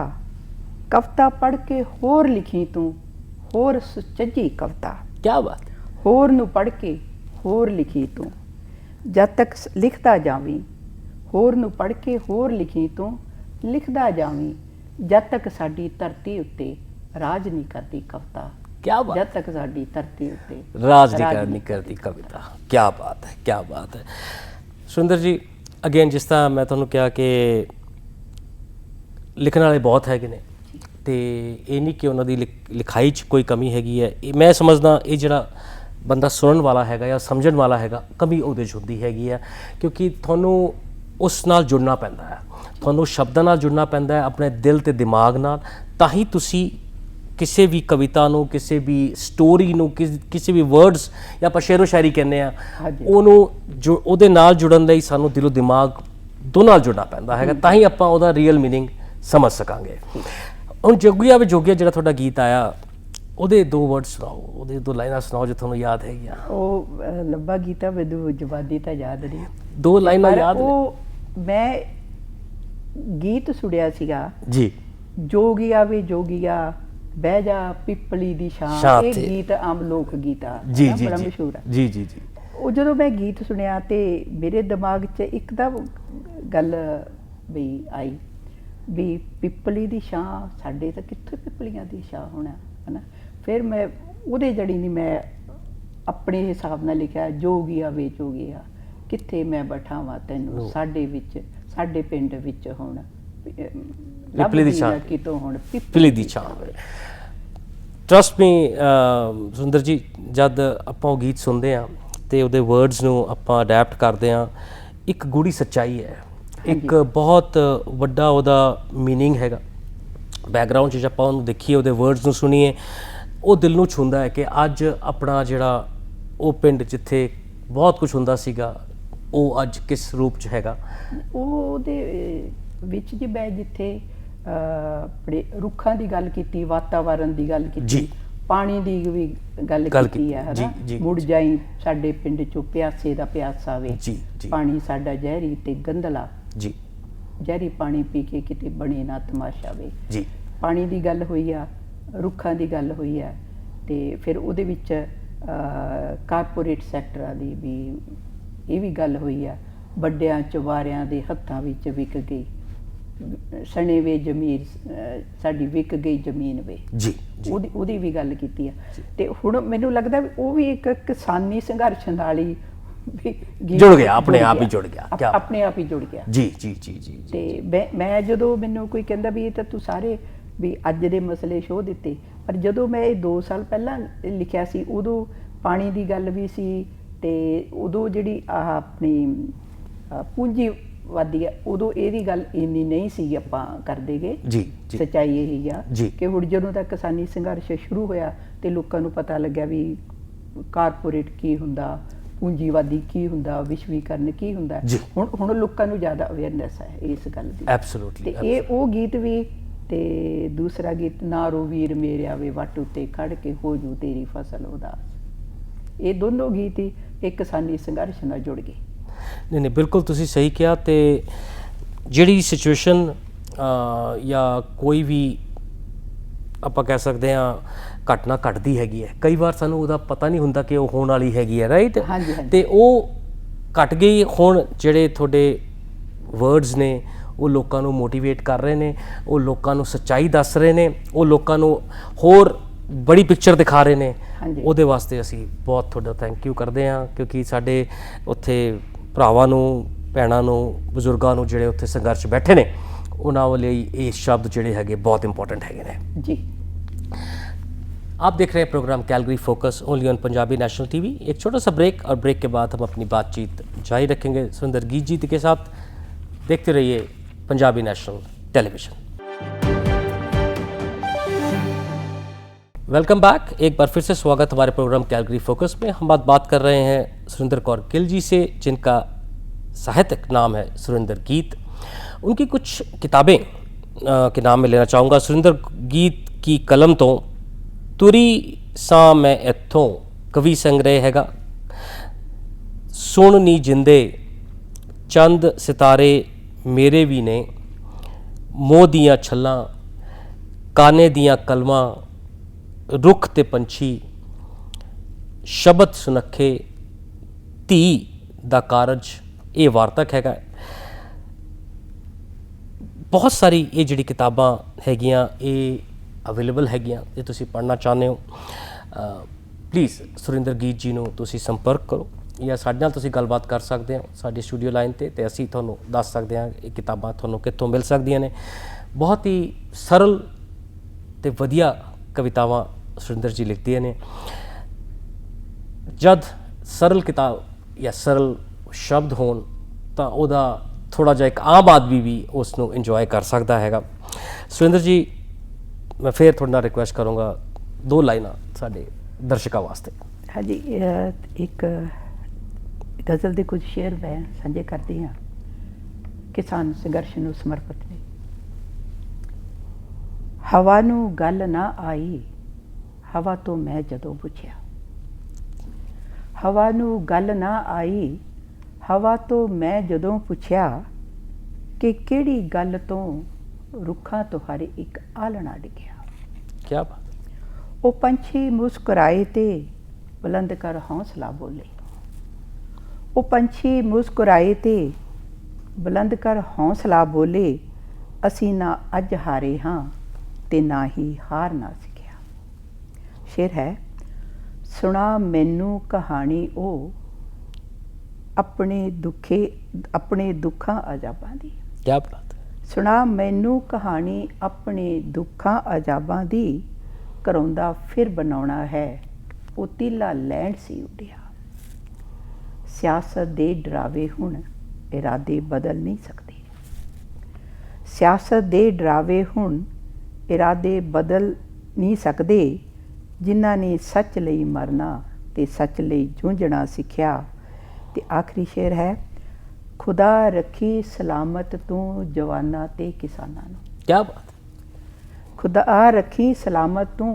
ਕਵਿਤਾ ਪੜ੍ਹ ਕੇ ਹੋਰ ਲਿਖੀ ਤੂੰ ਹੋਰ ਸੁਚੱਜੀ ਕਵਿਤਾ। क्या बात है। ਹੋਰ ਨੂੰ ਪੜ੍ਹ ਕੇ ਹੋਰ ਲਿਖੀ ਤੂੰ ਜਦ ਤੱਕ ਲਿਖਦਾ ਜਾਵੀਂ। ਹੋਰ ਨੂੰ ਪੜ੍ਹ ਕੇ ਹੋਰ ਲਿਖੀ ਤੂੰ ਲਿਖਦਾ ਜਾਵੀਂ ਜਦ ਤੱਕ ਸਾਡੀ ਧਰਤੀ ਉੱਤੇ ਰਾਜ ਨਹੀਂ ਕਰਦੀ ਕਵਿਤਾ। क्या बात, ਜਦ ਤੱਕ ਸਾਡੀ ਧਰਤੀ ਉੱਤੇ राज नहीं करती कविता। क्या बात है, क्या बात है। सुंदर जी, अगेन जिस तरह मैं ਤੁਹਾਨੂੰ ਕਿਹਾ ਕਿ ਲਿਖਣ ਵਾਲੇ ਬਹੁਤ ਹੈਗੇ ਨੇ ਤੇ ਇਹ ਨਹੀਂ ਕਿ ਉਹਨਾਂ ਦੀ ਲਿਖਾਈ 'ਚ ਕੋਈ ਕਮੀ ਹੈਗੀ ਹੈ। ਇਹ ਮੈਂ ਸਮਝਦਾ ਇਹ ਜਿਹੜਾ ਬੰਦਾ ਸੁਣਨ ਵਾਲਾ ਹੈਗਾ ਜਾਂ ਸਮਝਣ ਵਾਲਾ ਹੈਗਾ, ਕਮੀ ਉਹਦੇ 'ਚ ਹੁੰਦੀ ਹੈਗੀ ਹੈ, ਕਿਉਂਕਿ ਤੁਹਾਨੂੰ ਉਸ ਨਾਲ ਜੁੜਨਾ ਪੈਂਦਾ ਹੈ, ਤੁਹਾਨੂੰ ਸ਼ਬਦਾਂ ਨਾਲ ਜੁੜਨਾ ਪੈਂਦਾ ਹੈ, ਆਪਣੇ ਦਿਲ ਤੇ ਦਿਮਾਗ ਨਾਲ। ਤਾਂ ਹੀ ਤੁਸੀਂ ਕਿਸੇ ਵੀ ਕਵਿਤਾ ਨੂੰ, ਕਿਸੇ ਵੀ ਸਟੋਰੀ ਨੂੰ, ਕਿਸੇ ਵੀ ਵਰਡਸ ਜਾਂ ਆਪਾਂ ਸ਼ੇਰੋ ਸ਼ਾਇਰੀ ਕਹਿੰਦੇ ਆ, ਉਹਨੂੰ ਉਹਦੇ ਨਾਲ ਜੁੜਨ ਲਈ ਸਾਨੂੰ ਦਿਲੋਂ ਦਿਮਾਗ ਦੋਨਾਂ ਨਾਲ ਜੁੜਨਾ ਪੈਂਦਾ ਹੈਗਾ, ਤਾਂ ਹੀ ਆਪਾਂ ਉਹਦਾ ਰੀਅਲ ਮੀਨਿੰਗ ਸਮਝ ਸਕਾਂਗੇ। ਹੁਣ ਜੋਗੀਆ ਵੇ ਜੋਗੀਆ ਜਿਹੜਾ ਤੁਹਾਡਾ ਗੀਤ ਆਇਆ, ਉਹਦੇ 2 ਵਰਡ ਸੁਣਾਓ, ਉਹਦੇ 2 ਲਾਈਨਾਂ ਸੁਣਾਓ ਜੋ ਤੁਹਾਨੂੰ ਯਾਦ ਹੈਗੀਆਂ। ਉਹ ਲੰਬਾ ਗੀਤਾ ਮੈਨੂੰ ਜ਼ਬਾਨੀ ਤਾਂ ਯਾਦ ਨਹੀਂ, 2 ਲਾਈਨਾਂ ਯਾਦ ਨੇ। ਉਹ ਮੈਂ ਗੀਤ ਸੁਣਿਆ ਸੀਗਾ ਜੀ। ਜੋਗੀਆ ਵੇ ਜੋਗੀਆ ਬਹਿ ਜਾ ਪਿੱਪਲੀ ਦੀ ਛਾਂ। ਇਹ ਗੀਤ ਆਮ ਲੋਕ ਗੀਤ ਆ, ਬੜਾ ਮਸ਼ਹੂਰ ਆ। ਜੀ ਜੀ ਜੀ। ਉਹ ਜਦੋਂ ਮੈਂ ਗੀਤ ਸੁਣਿਆ ਤੇ ਮੇਰੇ ਦਿਮਾਗ 'ਚ ਇੱਕਦਮ ਗੱਲ ਵੀ ਆਈ ਵੀ ਪਿੱਪਲੀ ਦੀ ਛਾਂ, ਸਾਡੇ ਤਾਂ ਕਿੱਥੇ ਪਿੱਪਲੀਆਂ ਦੀ ਛਾਂ ਹੋਣਾ ਹੈ ਨਾ। ਫਿਰ ਮੈਂ ਉਹਦੇ ਜੜੀ ਨਹੀਂ, ਮੈਂ ਆਪਣੇ ਹਿਸਾਬ ਨਾਲ ਲਿਖਿਆ ਜੋਗੀਆ ਵੇ ਜੋਗੀਆ ਕਿੱਥੇ ਮੈਂ ਬਿਠਾਵਾਂ ਤੈਨੂੰ ਸਾਡੇ ਵਿੱਚ, ਸਾਡੇ ਪਿੰਡ ਵਿੱਚ ਹੁਣ ਪਿੱਪਲੀ ਦੀ ਛਾਂ ਕਿਤੋਂ ਹੁਣ ਪਿੱਪਲੀ ਦੀ ਛਾਂ। ਟਰਸਟ ਮੀ ਸੁੰਦਰ ਜੀ, ਜਦ ਆਪਾਂ ਉਹ ਗੀਤ ਸੁਣਦੇ ਹਾਂ ਤੇ ਉਹਦੇ ਵਰਡਸ ਨੂੰ ਆਪਾਂ ਅਡੈਪਟ ਕਰਦੇ ਹਾਂ, ਇੱਕ ਗੂੜੀ ਸੱਚਾਈ ਹੈ, ਇੱਕ ਬਹੁਤ ਵੱਡਾ ਉਹਦਾ ਮੀਨਿੰਗ ਹੈਗਾ ਬੈਕਗਰਾਊਂਡ 'ਚ। ਆਪਾਂ ਉਹਨੂੰ ਦੇਖੀਏ, ਉਹਦੇ ਵਰਡਸ ਨੂੰ ਸੁਣੀਏ, ਉਹ ਦਿਲ ਨੂੰ ਛੂੰਹਦਾ ਹੈ ਕਿ ਅੱਜ ਆਪਣਾ ਜਿਹੜਾ ਉਹ ਪਿੰਡ ਜਿੱਥੇ ਬਹੁਤ ਕੁਝ ਹੁੰਦਾ ਸੀਗਾ, ਉਹ ਅੱਜ ਕਿਸ ਰੂਪ 'ਚ ਹੈਗਾ। ਉਹਦੇ ਵਿੱਚ ਜੀ ਮੈਂ ਜਿੱਥੇ ਆਪਣੇ ਰੁੱਖਾਂ ਦੀ ਗੱਲ ਕੀਤੀ, ਵਾਤਾਵਰਨ ਦੀ ਗੱਲ ਕੀਤੀ, ਪਾਣੀ ਦੀ ਵੀ ਗੱਲ ਕੀਤੀ ਹੈ ਹਨਾ। ਮੁੜ ਜਾਈ ਸਾਡੇ ਪਿੰਡ 'ਚੋਂ ਪਿਆਸੇ ਦਾ ਪਿਆਸਾ ਵੇ, ਪਾਣੀ ਸਾਡਾ ਜ਼ਹਿਰੀ ਤੇ ਗੰਧਲਾ ਜੀ, ਜ਼ਹਿਰੀ ਪਾਣੀ ਪੀ ਕੇ ਕਿਤੇ ਬਣੇ ਨਾ ਤਮਾਸ਼ਾ ਵੇ ਜੀ। ਪਾਣੀ ਦੀ ਗੱਲ ਹੋਈ ਆ, ਰੁੱਖਾਂ ਦੀ ਗੱਲ ਹੋਈ ਆ, ਤੇ ਫਿਰ ਉਹਦੇ ਵਿੱਚ ਕਾਰਪੋਰੇਟ ਸੈਕਟਰਾਂ ਦੀ ਵੀ ਇਹ ਵੀ ਗੱਲ ਹੋਈ ਆ। ਵੱਡਿਆਂ ਚਵਾਰਿਆਂ ਦੇ ਹੱਥਾਂ ਵਿੱਚ ਵਿਕ ਗਈ ਸਣੇ ਵੇ ਜ਼ਮੀਨ, ਸਾਡੀ ਵਿਕ ਗਈ ਜ਼ਮੀਨ ਵੇ ਜੀ। ਉਹਦੀ ਵੀ ਗੱਲ ਕੀਤੀ ਆ। ਤੇ ਹੁਣ ਮੈਨੂੰ ਲੱਗਦਾ ਵੀ ਉਹ ਵੀ ਇੱਕ ਕਿਸਾਨੀ ਸੰਘਰਸ਼ ਨਾਲ ਹੀ ਜੁੜ ਗਿਆ, ਆਪਣੇ ਆਪ ਹੀ ਜੁੜ ਗਿਆ, ਆਪਣੇ ਆਪ ਹੀ ਜੁੜ ਗਿਆ ਜੀ ਜੀ ਜੀ ਜੀ। ਤੇ ਮੈਂ ਜਦੋਂ ਮੈਨੂੰ ਕੋਈ ਕਹਿੰਦਾ ਵੀ ਇਹ ਤਾਂ ਤੂੰ ਸਾਰੇ ਵੀ ਅੱਜ ਦੇ ਮਸਲੇ ਸ਼ੋਅ ਦਿੱਤੇ, ਪਰ ਜਦੋਂ ਮੈਂ ਇਹ 2 ਸਾਲ ਪਹਿਲਾਂ ਲਿਖਿਆ ਸੀ, ਉਦੋਂ ਪਾਣੀ ਦੀ ਗੱਲ ਵੀ ਸੀ, ਤੇ ਉਦੋਂ ਜਿਹੜੀ ਆਹ ਆਪਣੀ ਪੂੰਜੀਵਾਦੀ ਆ, ਉਦੋਂ ਇਹਦੀ ਗੱਲ ਇੰਨੀ ਨਹੀਂ ਸੀ ਆਪਾਂ ਕਰਦੇ ਗੇ ਜੀ। ਸੱਚਾਈ ਇਹੀ ਆ ਕਿ ਹੁਣ ਜਦੋਂ ਤੱਕ ਕਿਸਾਨੀ ਸੰਘਰਸ਼ ਸ਼ੁਰੂ ਹੋਇਆ ਤੇ ਲੋਕਾਂ ਨੂੰ ਪਤਾ ਲੱਗਿਆ ਵੀ ਕਾਰਪੋਰੇਟ ਕੀ ਹੁੰਦਾ, ਪੂੰਜੀਵਾਦੀ ਕੀ ਹੁੰਦਾ, ਵਿਸ਼ਵੀਕਰਨ ਕੀ ਹੁੰਦਾ। ਹੁਣ ਲੋਕਾਂ ਨੂੰ ਜ਼ਿਆਦਾ ਅਵੇਅਰਨੈਸ ਹੈ ਇਸ ਗੱਲ ਦੀ। ਐਬਸੋਲੂਟਲੀ। ਤੇ ਇਹ ਉਹ ਗੀਤ ਵੀ, ਤੇ ਦੂਸਰਾ ਗੀਤ ਨਾਰੋ ਵੀਰ ਮੇਰਿਆ ਵੇ ਵੱਟ ਉੱਤੇ ਖੜ ਕੇ ਹੋ ਜੂ ਤੇਰੀ ਫਸਲ ਉਦਾਸ। ਇਹ ਦੋਨੋਂ ਗੀਤ ਹੀ ਇੱਕ ਕਿਸਾਨੀ ਸੰਘਰਸ਼ ਨਾਲ ਜੁੜ ਗਏ। ਨਹੀਂ ਨਹੀਂ, ਬਿਲਕੁਲ ਤੁਸੀਂ ਸਹੀ ਕਿਹਾ। ਤੇ ਜਿਹੜੀ ਸਿਚੁਏਸ਼ਨ ਜਾਂ ਕੋਈ ਵੀ ਆਪਾਂ ਕਹਿ ਸਕਦੇ ਹਾਂ ਘਟਨਾ ਘਟਦੀ ਹੈਗੀ ਹੈ, ਕਈ ਵਾਰ ਸਾਨੂੰ ਉਹਦਾ ਪਤਾ ਨਹੀਂ ਹੁੰਦਾ ਕਿ ਉਹ ਹੋਣ ਵਾਲੀ ਹੈਗੀ ਹੈ, ਰਾਈਟ। ਤੇ ਉਹ ਘਟ ਗਈ। ਹੁਣ ਜਿਹੜੇ ਤੁਹਾਡੇ ਵਰਡਸ ਨੇ ਉਹ ਲੋਕਾਂ ਨੂੰ ਮੋਟੀਵੇਟ ਕਰ ਰਹੇ ਨੇ, ਉਹ ਲੋਕਾਂ ਨੂੰ ਸੱਚਾਈ ਦੱਸ ਰਹੇ ਨੇ, ਉਹ ਲੋਕਾਂ ਨੂੰ ਹੋਰ ਬੜੀ ਪਿਕਚਰ ਦਿਖਾ ਰਹੇ ਨੇ। ਉਹਦੇ ਵਾਸਤੇ ਅਸੀਂ ਬਹੁਤ ਤੁਹਾਡਾ ਥੈਂਕ ਯੂ ਕਰਦੇ ਹਾਂ, ਕਿਉਂਕਿ ਸਾਡੇ ਉੱਥੇ ਭਰਾਵਾਂ ਨੂੰ, ਭੈਣਾਂ ਨੂੰ, ਬਜ਼ੁਰਗਾਂ ਨੂੰ ਜਿਹੜੇ ਉੱਥੇ ਸੰਘਰਸ਼ ਬੈਠੇ ਨੇ, ਉਹਨਾਂ ਲਈ ਇਹ ਸ਼ਬਦ ਜਿਹੜੇ ਹੈਗੇ ਬਹੁਤ ਇੰਪੋਰਟੈਂਟ ਹੈਗੇ ਨੇ ਜੀ। आप देख रहे हैं program Calgary focus only on Punjabi national TV. एक छोटा सा ब्रेक और ब्रेक के बाद हम अपनी बातचीत जारी रखेंगे सुरेंद्र गीत जी के साथ। देखते रहिए Punjabi national television. Welcome back. एक बार फिर से स्वागत हमारे प्रोग्राम कैलगरी फोकस में। हम बात कर रहे हैं सुरेंद्र कौर गिल जी से, जिनका साहित्यिक नाम है सुरेंद्र गीत। उनकी कुछ किताबें के नाम में लेना चाहूँगा। सुरेंद्र गीत की कलम तो तुरी सा मैं इत्थों कवि संग्रह हैगा, सुन नी जिंदे चंद सितारे मेरे भी ने, मोह दियाँ छल्लां काने दियाँ कलमां, रुख ते पंछी शब्द सुनखे धी दा कारज, ये वार्तक हैगा। बहुत सारी ये जिहड़ी किताबां हैगियां ये अवेलेबल हैगियां, जे तुसीं पढ़ना चाहते हो प्लीज़ सुरेंद्र गीत जी नूं तुसीं संपर्क करो या साडे नाल तुसीं गलबात कर सकते हो साडी स्टूडियो लाइन ते असीं तुहानूं दस सकते हैं ये किताबां तुहानूं कित्थों मिल सकदियां ने। बहुत ही सरल ते वधिया कवितावां सुरेंद्र जी लिखते ने। जद सरल किताब या सरल शब्द होन तो उहदा थोड़ा जिहा एक आम आदमी भी उसनों इंजॉय कर सकता हैगा। सुरेंद्र जी मैं फिर थोड़ा ना रिक्वेस्ट करूँगा, दो लाइनां साडे दर्शकों वास्ते। हाँ जी, एक गज़ल के कुछ शेर मैं साझे करती हाँ, किसान संघर्ष नूं समर्पित ने। हवा नूं गल ना आई, हवा तो मैं जदों पुछया, हवा नूं गल ना आई, हवा तो मैं जदों पुछया, कि किहड़ी गल तो रुखां तुहारे एक आलना डिग्या। क्या बात। वो पंछी मुस्कुराए ते बुलंद कर हौसला बोले, वो पंछी मुस्कुराए ते बुलंद कर हौसला बोले, असी ना अज हारे हाँ ते ना ही हार ना सिखिया। शेर है, सुना मैनू कहानी ओ अपने दुखां अजाबां दी। क्या बात। सुना मैनू कहानी अपने दुखां अजाबां दी, कराउंदा फिर बनाउणा है वो तीला लैंड सी उड़िया। सियासत दे डरावे हुण इरादे बदल नहीं सकते, सियासत दे डरावे हुण इरादे बदल नहीं सकते, जिन्हां ने सच लई मरना ते सच लई जूझना सिखिया। ते आखिरी शेर है, खुदा रखी सलामत तू जवाना ते किसानां नूं। क्या बात। खुदा रखी सलामत तू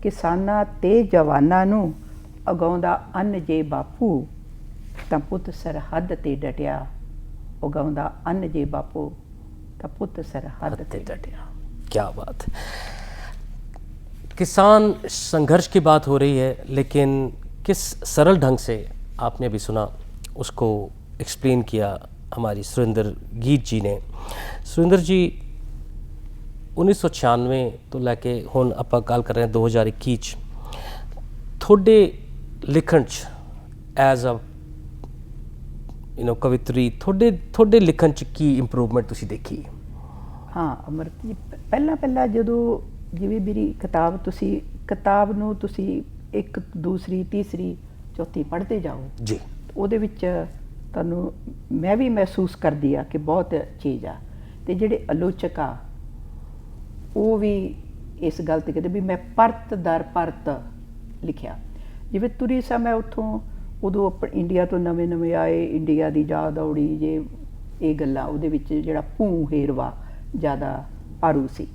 किसानां ते जवानां नूं, उगाउंदा अन्न जे बापू तां पुੱਤ सरहद ते डटिया। उगाउंदा अन्न जे बापू तां पुੱਤ सरहद ते डटिया। क्या बात। किसान संघर्ष की बात हो रही है, लेकिन किस सरल ढंग से आपने अभी सुना उसको एक्सप्लेन किया हमारी सुरेंद्र गीत जी ने। सुरेंद्र जी 1996 तो लैके हुण आपां गल कर रहे हैं 2021 थोड़े लिखण च एज अ कवित्री थोड़े लिखण च की इंप्रूवमेंट तुसीं देखी? हाँ अमृत जी, पहला जदों जिवें मेरी किताब नूं तुसीं एक दूसरी तीसरी चौथी पढ़ते जाओ जी, ਉਹਦੇ ਵਿੱਚ ਤੁਹਾਨੂੰ ਮੈਂ ਵੀ ਮਹਿਸੂਸ ਕਰਦੀ ਆ ਕਿ ਬਹੁਤ ਚੀਜ਼ ਆ। ਤੇ ਜਿਹੜੇ ਆਲੋਚਕ ਆ ਉਹ ਵੀ ਇਸ ਗੱਲ ਤੇ ਕਹਿੰਦੇ ਵੀ ਮੈਂ ਪਰਤ ਦਰ ਪਰਤ ਲਿਖਿਆ। ਜਿਵੇਂ ਤੁਰੀ ਸਾਂ ਮੈਂ ਉੱਥੋਂ ਉਦੋਂ ਇੰਡੀਆ ਤੋਂ ਨਵੇਂ ਆਏ, ਇੰਡੀਆ ਦੀ ਯਾਦ ਔੜੀ ਜੇ ਇਹ ਗੱਲਾਂ ਉਹਦੇ ਵਿੱਚ ਜਿਹੜਾ ਭੂ ਹੇਰਵਾ ਜ਼ਿਆਦਾ ਭਾਰੂ ਸੀ।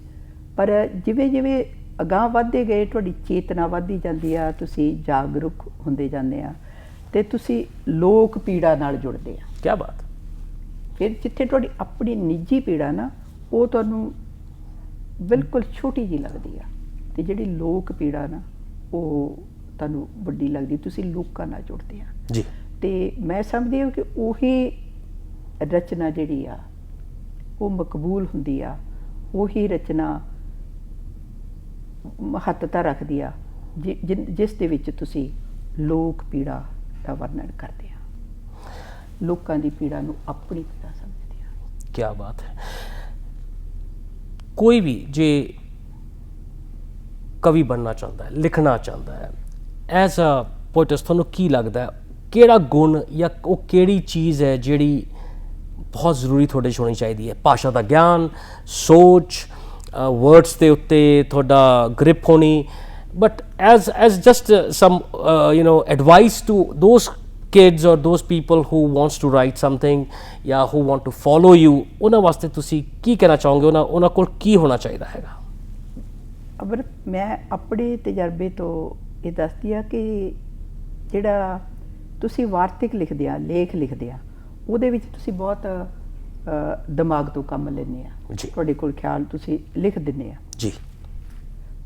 ਪਰ ਜਿਵੇਂ ਅਗਾਂਹ ਵੱਧਦੇ ਗਏ ਤੁਹਾਡੀ ਚੇਤਨਾ ਵੱਧਦੀ ਜਾਂਦੀ ਆ, ਤੁਸੀਂ ਜਾਗਰੂਕ ਹੁੰਦੇ ਜਾਂਦੇ ਆ ਤੇ ਤੁਸੀਂ ਲੋਕ ਪੀੜਾ ਨਾਲ ਜੁੜਦੇ ਆ। क्या बात। ਫਿਰ ਜਿੱਥੇ ਤੁਹਾਡੀ ਆਪਣੀ ਨਿੱਜੀ ਪੀੜਾ ਨਾ ਉਹ ਤੁਹਾਨੂੰ ਬਿਲਕੁਲ ਛੋਟੀ ਜਿਹੀ ਲੱਗਦੀ ਆ, ਤੇ ਜਿਹੜੀ ਲੋਕ ਪੀੜਾ ਨਾ ਉਹ ਤੁਹਾਨੂੰ ਵੱਡੀ ਲੱਗਦੀ, ਤੁਸੀਂ ਲੋਕਾਂ ਨਾਲ ਜੁੜਦੇ ਆ ਜੀ। ਤੇ ਮੈਂ ਸਮਝਦੀ ਹਾਂ ਕਿ ਉਹੀ ਰਚਨਾ ਜਿਹੜੀ ਆ ਉਹ ਮਕਬੂਲ ਹੁੰਦੀ ਆ, ਉਹੀ ਰਚਨਾ ਮਹੱਤਤਾ ਰੱਖਦੀ ਆ ਜਿਸ ਦੇ ਵਿੱਚ ਤੁਸੀਂ ਲੋਕ ਪੀੜਾ ਦਾ ਵਰਣਨ ਕਰਦੇ ਆ, ਲੋਕਾਂ ਦੀ ਪੀੜਾ ਨੂੰ ਆਪਣੀ ਪੀੜਾ ਸਮਝਦੇ ਆ। क्या बात है। कोई भी जे ਕਵੀ ਬਣਨਾ ਚਾਹੁੰਦਾ ਹੈ, ਲਿਖਣਾ ਚਾਹੁੰਦਾ ਹੈ, ਐਜ਼ ਅ ਪੋਇਟਸ ਤੁਹਾਨੂੰ ਕੀ ਲੱਗਦਾ ਹੈ ਕਿਹੜਾ ਗੁਣ ਜਾਂ ਉਹ ਕਿਹੜੀ ਚੀਜ਼ ਹੈ ਜਿਹੜੀ ਬਹੁਤ ਜ਼ਰੂਰੀ ਤੁਹਾਡੇ 'ਚ ਹੋਣੀ ਚਾਹੀਦੀ ਹੈ? ਭਾਸ਼ਾ ਦਾ ਗਿਆਨ, ਸੋਚ, ਵਰਡਸ ਦੇ ਉੱਤੇ ਤੁਹਾਡਾ ਗ੍ਰਿਪ ਹੋਣੀ, but as just some advice to those kids or those people who wants to write something ਜਾਂ who want to follow you, ਉਹਨਾਂ ਵਾਸਤੇ ਤੁਸੀਂ ਕੀ ਕਹਿਣਾ ਚਾਹੋਗੇ? ਉਹਨਾਂ ਕੋਲ ਕੀ ਹੋਣਾ ਚਾਹੀਦਾ ਹੈਗਾ? ਅਗਰ ਮੈਂ ਆਪਣੇ ਤਜਰਬੇ ਤੋਂ ਇਹ ਦੱਸਦੀ ਆ ਕਿ ਜਿਹੜਾ ਤੁਸੀਂ ਵਾਰਤਕ ਲਿਖਦੇ ਆ, ਲੇਖ ਲਿਖਦੇ ਆ, ਉਹਦੇ ਵਿੱਚ ਤੁਸੀਂ ਬਹੁਤ ਦਿਮਾਗ ਤੋਂ ਕੰਮ ਲੈਂਦੇ ਆ, ਤੁਹਾਡੇ ਕੋਲ ਖਿਆਲ ਤੁਸੀਂ ਲਿਖ ਦਿੰਦੇ ਆ ਜੀ।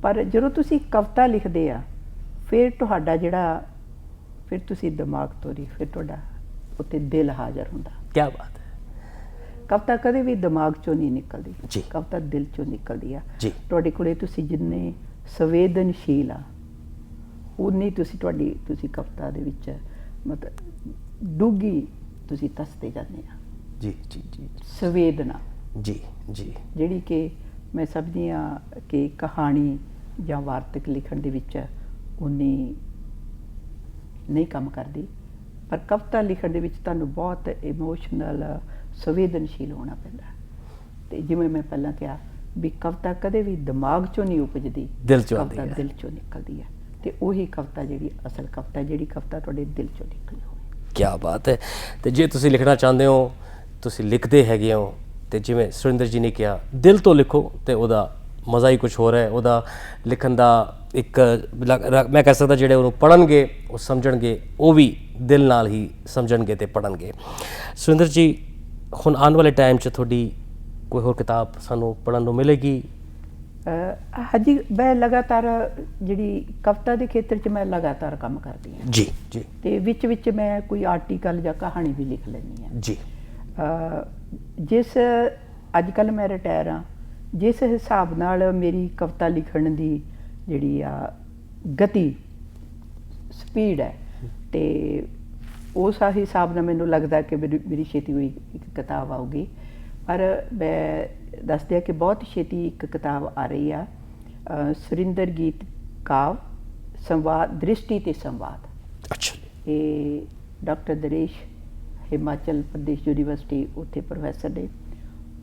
ਪਰ ਜਦੋਂ ਤੁਸੀਂ ਕਵਿਤਾ ਲਿਖਦੇ ਆ ਫਿਰ ਤੁਹਾਡਾ ਜਿਹੜਾ ਫਿਰ ਤੁਸੀਂ ਦਿਮਾਗ ਤੋਂ ਨਹੀਂ, ਫਿਰ ਤੁਹਾਡਾ ਉੱਤੇ ਦਿਲ ਹਾਜ਼ਰ ਹੁੰਦਾ। ਕੀ ਬਾਤ ਹੈ। ਕਵਿਤਾ ਕਦੇ ਵੀ ਦਿਮਾਗ ਚੋਂ ਨਹੀਂ ਨਿਕਲਦੀ ਜੀ, ਕਵਿਤਾ ਦਿਲ ਚੋਂ ਨਿਕਲਦੀ ਆ ਜੀ। ਤੁਹਾਡੇ ਕੋਲੇ ਤੁਸੀਂ ਜਿੰਨੇ ਸੰਵੇਦਨਸ਼ੀਲ ਆ ਉਨੀ ਤੁਸੀਂ ਤੁਸੀਂ ਕਵਿਤਾ ਦੇ ਵਿੱਚ ਮਤਲਬ ਡੂੰਘੀ ਤੁਸੀਂ ਦੱਸਦੇ ਜਾਂਦੇ ਆ। ਜੀ ਜੀ ਜੀ। ਸੰਵੇਦਨਾ ਜੀ ਜੀ, ਜਿਹੜੀ ਕਿ ਮੈਂ ਸਮਝਦੀ ਆ ਕਿ ਕਹਾਣੀ ਜਾਂ ਵਾਰਤਕ ਲਿਖਣ ਦੇ ਵਿੱਚ ਉਨੀ ਨਹੀਂ ਕੰਮ ਕਰਦੀ, ਪਰ ਕਵਿਤਾ ਲਿਖਣ ਦੇ ਵਿੱਚ ਤੁਹਾਨੂੰ ਬਹੁਤ ਇਮੋਸ਼ਨਲ, ਸੰਵੇਦਨਸ਼ੀਲ ਹੋਣਾ ਪੈਂਦਾ। ਤੇ ਜਿਵੇਂ ਮੈਂ ਪਹਿਲਾਂ ਕਿਹਾ ਵੀ ਕਵਿਤਾ ਕਦੇ ਵੀ ਦਿਮਾਗ ਚੋਂ ਨਹੀਂ ਉਪਜਦੀ, ਦਿਲ ਚੋਂ ਆਉਂਦੀ ਕਵਿਤਾ ਹੈ। ਦਿਲ ਚੋਂ ਨਿਕਲਦੀ ਹੈ। ਤੇ ਉਹੀ ਕਵਿਤਾ ਜਿਹੜੀ ਅਸਲ ਕਵਿਤਾ, ਜਿਹੜੀ ਕਵਿਤਾ ਤੁਹਾਡੇ ਦਿਲ ਚੋਂ ਨਿਕਲੀ ਹੋਵੇ। ਕੀ ਬਾਤ ਹੈ। ਤੇ ਜੇ ਤੁਸੀਂ ਲਿਖਣਾ ਚਾਹੁੰਦੇ ਹੋ, ਤੁਸੀਂ ਲਿਖਦੇ ਹੈਗੇ ਹੋ, ਤੇ ਜਿਵੇਂ ਸੁਰਿੰਦਰ ਜੀ ਨੇ ਕਿਹਾ ਦਿਲ ਤੋਂ ਲਿਖੋ, ਤੇ ਉਹਦਾ ਮਜ਼ਾ ਹੀ ਕੁਝ ਹੋਰ ਹੈ। ਉਹਦਾ ਲਿਖਣ ਦਾ ਇੱਕ ਮੈਂ ਕਹਿ ਸਕਦਾ ਜਿਹੜੇ ਉਹਨੂੰ ਪੜ੍ਹਨਗੇ ਉਹ ਸਮਝਣਗੇ, ਉਹ ਵੀ ਦਿਲ ਨਾਲ ਹੀ ਸਮਝਣਗੇ ਤੇ ਪੜ੍ਹਨਗੇ। ਸੁਰਿੰਦਰ ਜੀ, ਹੁਣ ਆਉਣ ਵਾਲੇ ਟਾਈਮ 'ਚ ਤੁਹਾਡੀ ਕੋਈ ਹੋਰ ਕਿਤਾਬ ਸਾਨੂੰ ਪੜ੍ਹਨ ਨੂੰ ਮਿਲੇਗੀ? ਹਾਂਜੀ, ਮੈਂ ਲਗਾਤਾਰ ਜਿਹੜੀ ਕਵਿਤਾ ਦੇ ਖੇਤਰ 'ਚ ਮੈਂ ਲਗਾਤਾਰ ਕੰਮ ਕਰਦੀ ਹਾਂ ਜੀ ਜੀ। ਤੇ ਵਿੱਚ ਮੈਂ ਕੋਈ ਆਰਟੀਕਲ ਜਾਂ ਕਹਾਣੀ ਵੀ ਲਿਖ ਲੈਂਦੀ ਹਾਂ ਜੀ। ਜਿਸ ਅੱਜ ਕੱਲ੍ਹ ਮੈਂ ਰਿਟਾਇਰ ਹਾਂ, ਜਿਸ ਹਿਸਾਬ ਨਾਲ ਮੇਰੀ ਕਵਿਤਾ ਲਿਖਣ ਦੀ ਜਿਹੜੀ ਆ ਗਤੀ, ਸਪੀਡ ਹੈ, ਤੇ ਉਸ ਹਿਸਾਬ ਨਾਲ ਮੈਨੂੰ ਲੱਗਦਾ ਕਿ ਮੇਰੀ ਛੇਤੀ ਹੋਈ ਇੱਕ ਕਿਤਾਬ ਆਊਗੀ। ਪਰ ਮੈਂ ਦੱਸਦੀ ਹਾਂ ਕਿ ਬਹੁਤ ਛੇਤੀ ਇੱਕ ਕਿਤਾਬ ਆ ਰਹੀ ਆ, ਸੁਰਿੰਦਰ ਗੀਤ ਕਾਵ ਸੰਵਾਦ, ਦ੍ਰਿਸ਼ਟੀ ਤੇ ਸੰਵਾਦ। ਅੱਛਾ। ਇਹ ਡਾਕਟਰ ਦਰੇਸ਼, ਹਿਮਾਚਲ ਪ੍ਰਦੇਸ਼ ਯੂਨੀਵਰਸਿਟੀ, ਉੱਥੇ ਪ੍ਰੋਫੈਸਰ ਨੇ,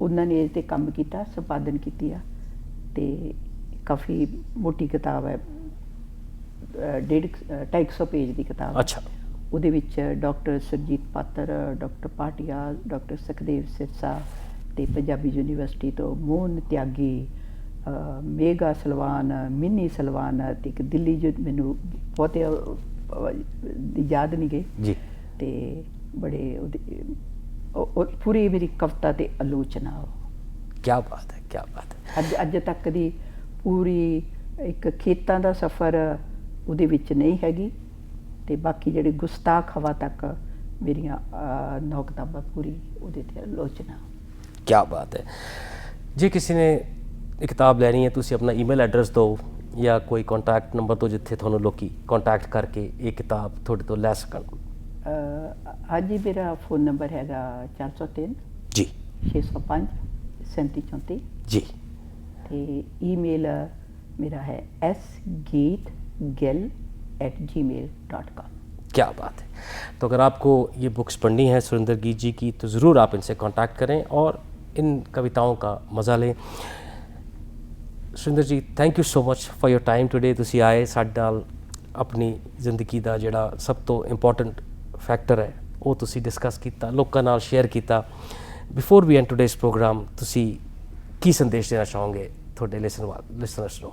ਉਹਨਾਂ ਨੇ ਇਸ 'ਤੇ ਕੰਮ ਕੀਤਾ, ਸੰਪਾਦਨ ਕੀਤੀ ਆ। ਤੇ ਕਾਫੀ ਮੋਟੀ ਕਿਤਾਬ ਹੈ, 250 ਪੇਜ ਦੀ ਕਿਤਾਬ। ਅੱਛਾ। ਉਹਦੇ ਵਿੱਚ doctor Surjit Patar, doctor Bhatia, doctor Sukhdev Sirsa, ਤੇ ਪੰਜਾਬੀ ਯੂਨੀਵਰਸਿਟੀ ਤੋਂ ਮੋਹਨ ਤਿਆਗੀ, ਮੇਗਾ ਸਲਵਾਨ, ਮਿੰਨੀ ਸਲਵਾਨ, ਤੇ ਇੱਕ ਦਿੱਲੀ ਜੋ ਮੈਨੂੰ ਬਹੁਤੇ ਯਾਦ ਨਹੀਂ ਗਏ ਜੀ। ਤੇ ਬੜੇ ਉਹ ਪੂਰੀ ਮੇਰੀ ਕਵਿਤਾ ਤੇ ਆਲੋਚਨਾ। ਕੀ ਬਾਤ ਹੈ, ਕੀ ਬਾਤ ਹੈ। ਅੱਜ ਤੱਕ ਦੀ ਪੂਰੀ ਇੱਕ ਖੇਤਾਂ ਦਾ ਸਫ਼ਰ ਉਹਦੇ ਵਿੱਚ ਨਹੀਂ ਹੈਗੀ, ਤੇ ਬਾਕੀ ਜਿਹੜੇ ਗੁਸਤਾਖ ਹਵਾ ਤੱਕ ਮੇਰੀਆਂ 9 ਕਿਤਾਬਾਂ ਪੂਰੀ ਉਹਦੇ ਤੇ ਆਲੋਚਨਾ। ਕੀ ਬਾਤ ਹੈ। ਜੇ ਕਿਸੇ ਨੇ ਇਹ ਕਿਤਾਬ ਲੈਣੀ ਹੈ, ਤੁਸੀਂ ਆਪਣਾ ਈਮੇਲ ਐਡਰੈਸ ਦਿਓ ਜਾਂ ਕੋਈ ਕੰਟੈਕਟ ਨੰਬਰ ਤੋਂ ਜਿੱਥੇ ਤੁਹਾਨੂੰ ਲੋਕੀ ਕੰਟੈਕਟ ਕਰਕੇ ਇਹ ਕਿਤਾਬ ਤੁਹਾਡੇ ਤੋਂ ਲੈ ਸਕਣ। ਹਾਂਜੀ, ਮੇਰਾ ਫ਼ੋਨ ਨੰਬਰ ਹੈਗਾ 403 ਜੀ 605 3734 जी। ਤੇ ईमेल मेरा है sgeetgill@gmail.com। क्या बात है। तो अगर आपको ये बुक्स पढ़नी है सुरिंदर गीत जी की, तो ज़रूर आप इनसे कांटेक्ट करें और इन कविताओं का मज़ा लें। Surinder ji, thank you so much for your time today. तुसी आए साडे नाल अपनी ज़िंदगी का जिहड़ा सब तो इंपॉर्टेंट फैक्टर है वो तुसी डिस्कस किया, लोकां नाल शेयर किया। Before we end today's program तुसी की संदेश देना चाहोगे थोड़े लिसनर्स ਨੂੰ?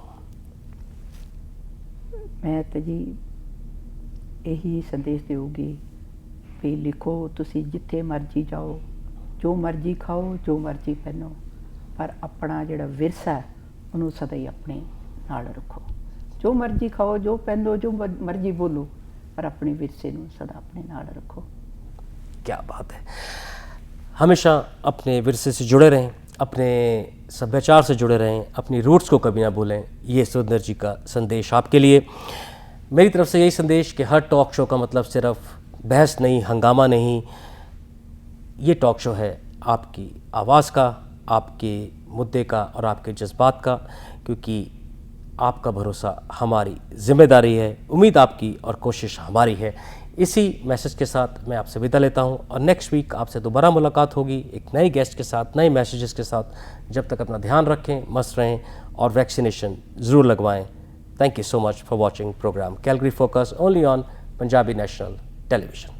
मैं तो जी यही संदेश देऊगी भी लिखो, तुसी जिथे मर्जी जाओ, जो मर्जी खाओ, जो मर्जी पहनो, पर अपना जिहड़ा विरसा है उन्होंने सदा ही अपने नाल रखो। जो मर्जी खाओ, जो पहनो, जो मर्जी बोलो, पर अपने विरसे नूं सदा अपने नाल रखो। क्या बात है। हमेशा अपने विरसे से जुड़े रहें, अपने सभ्याचार से जुड़े रहें, अपनी रूट्स को कभी ना भूलें। ये सुरिंदर जी का संदेश आपके लिए। मेरी तरफ से यही संदेश कि हर टॉक शो का मतलब सिर्फ बहस नहीं, हंगामा नहीं। ये टॉक शो है आपकी आवाज़ का, आपके मुद्दे का और आपके जज्बात का, क्योंकि आपका भरोसा हमारी जिम्मेदारी है, उम्मीद आपकी और कोशिश हमारी है। इसी मैसेज के साथ मैं आपसे विदा लेता हूं और नेक्स्ट वीक आपसे दोबारा मुलाकात होगी एक नई गेस्ट के साथ, नए मैसेजेस के साथ। जब तक अपना ध्यान रखें, मस्त रहें और वैक्सीनेशन ज़रूर लगवाएं। Thank you so much for watching program Calgary focus only on Punjabi national television.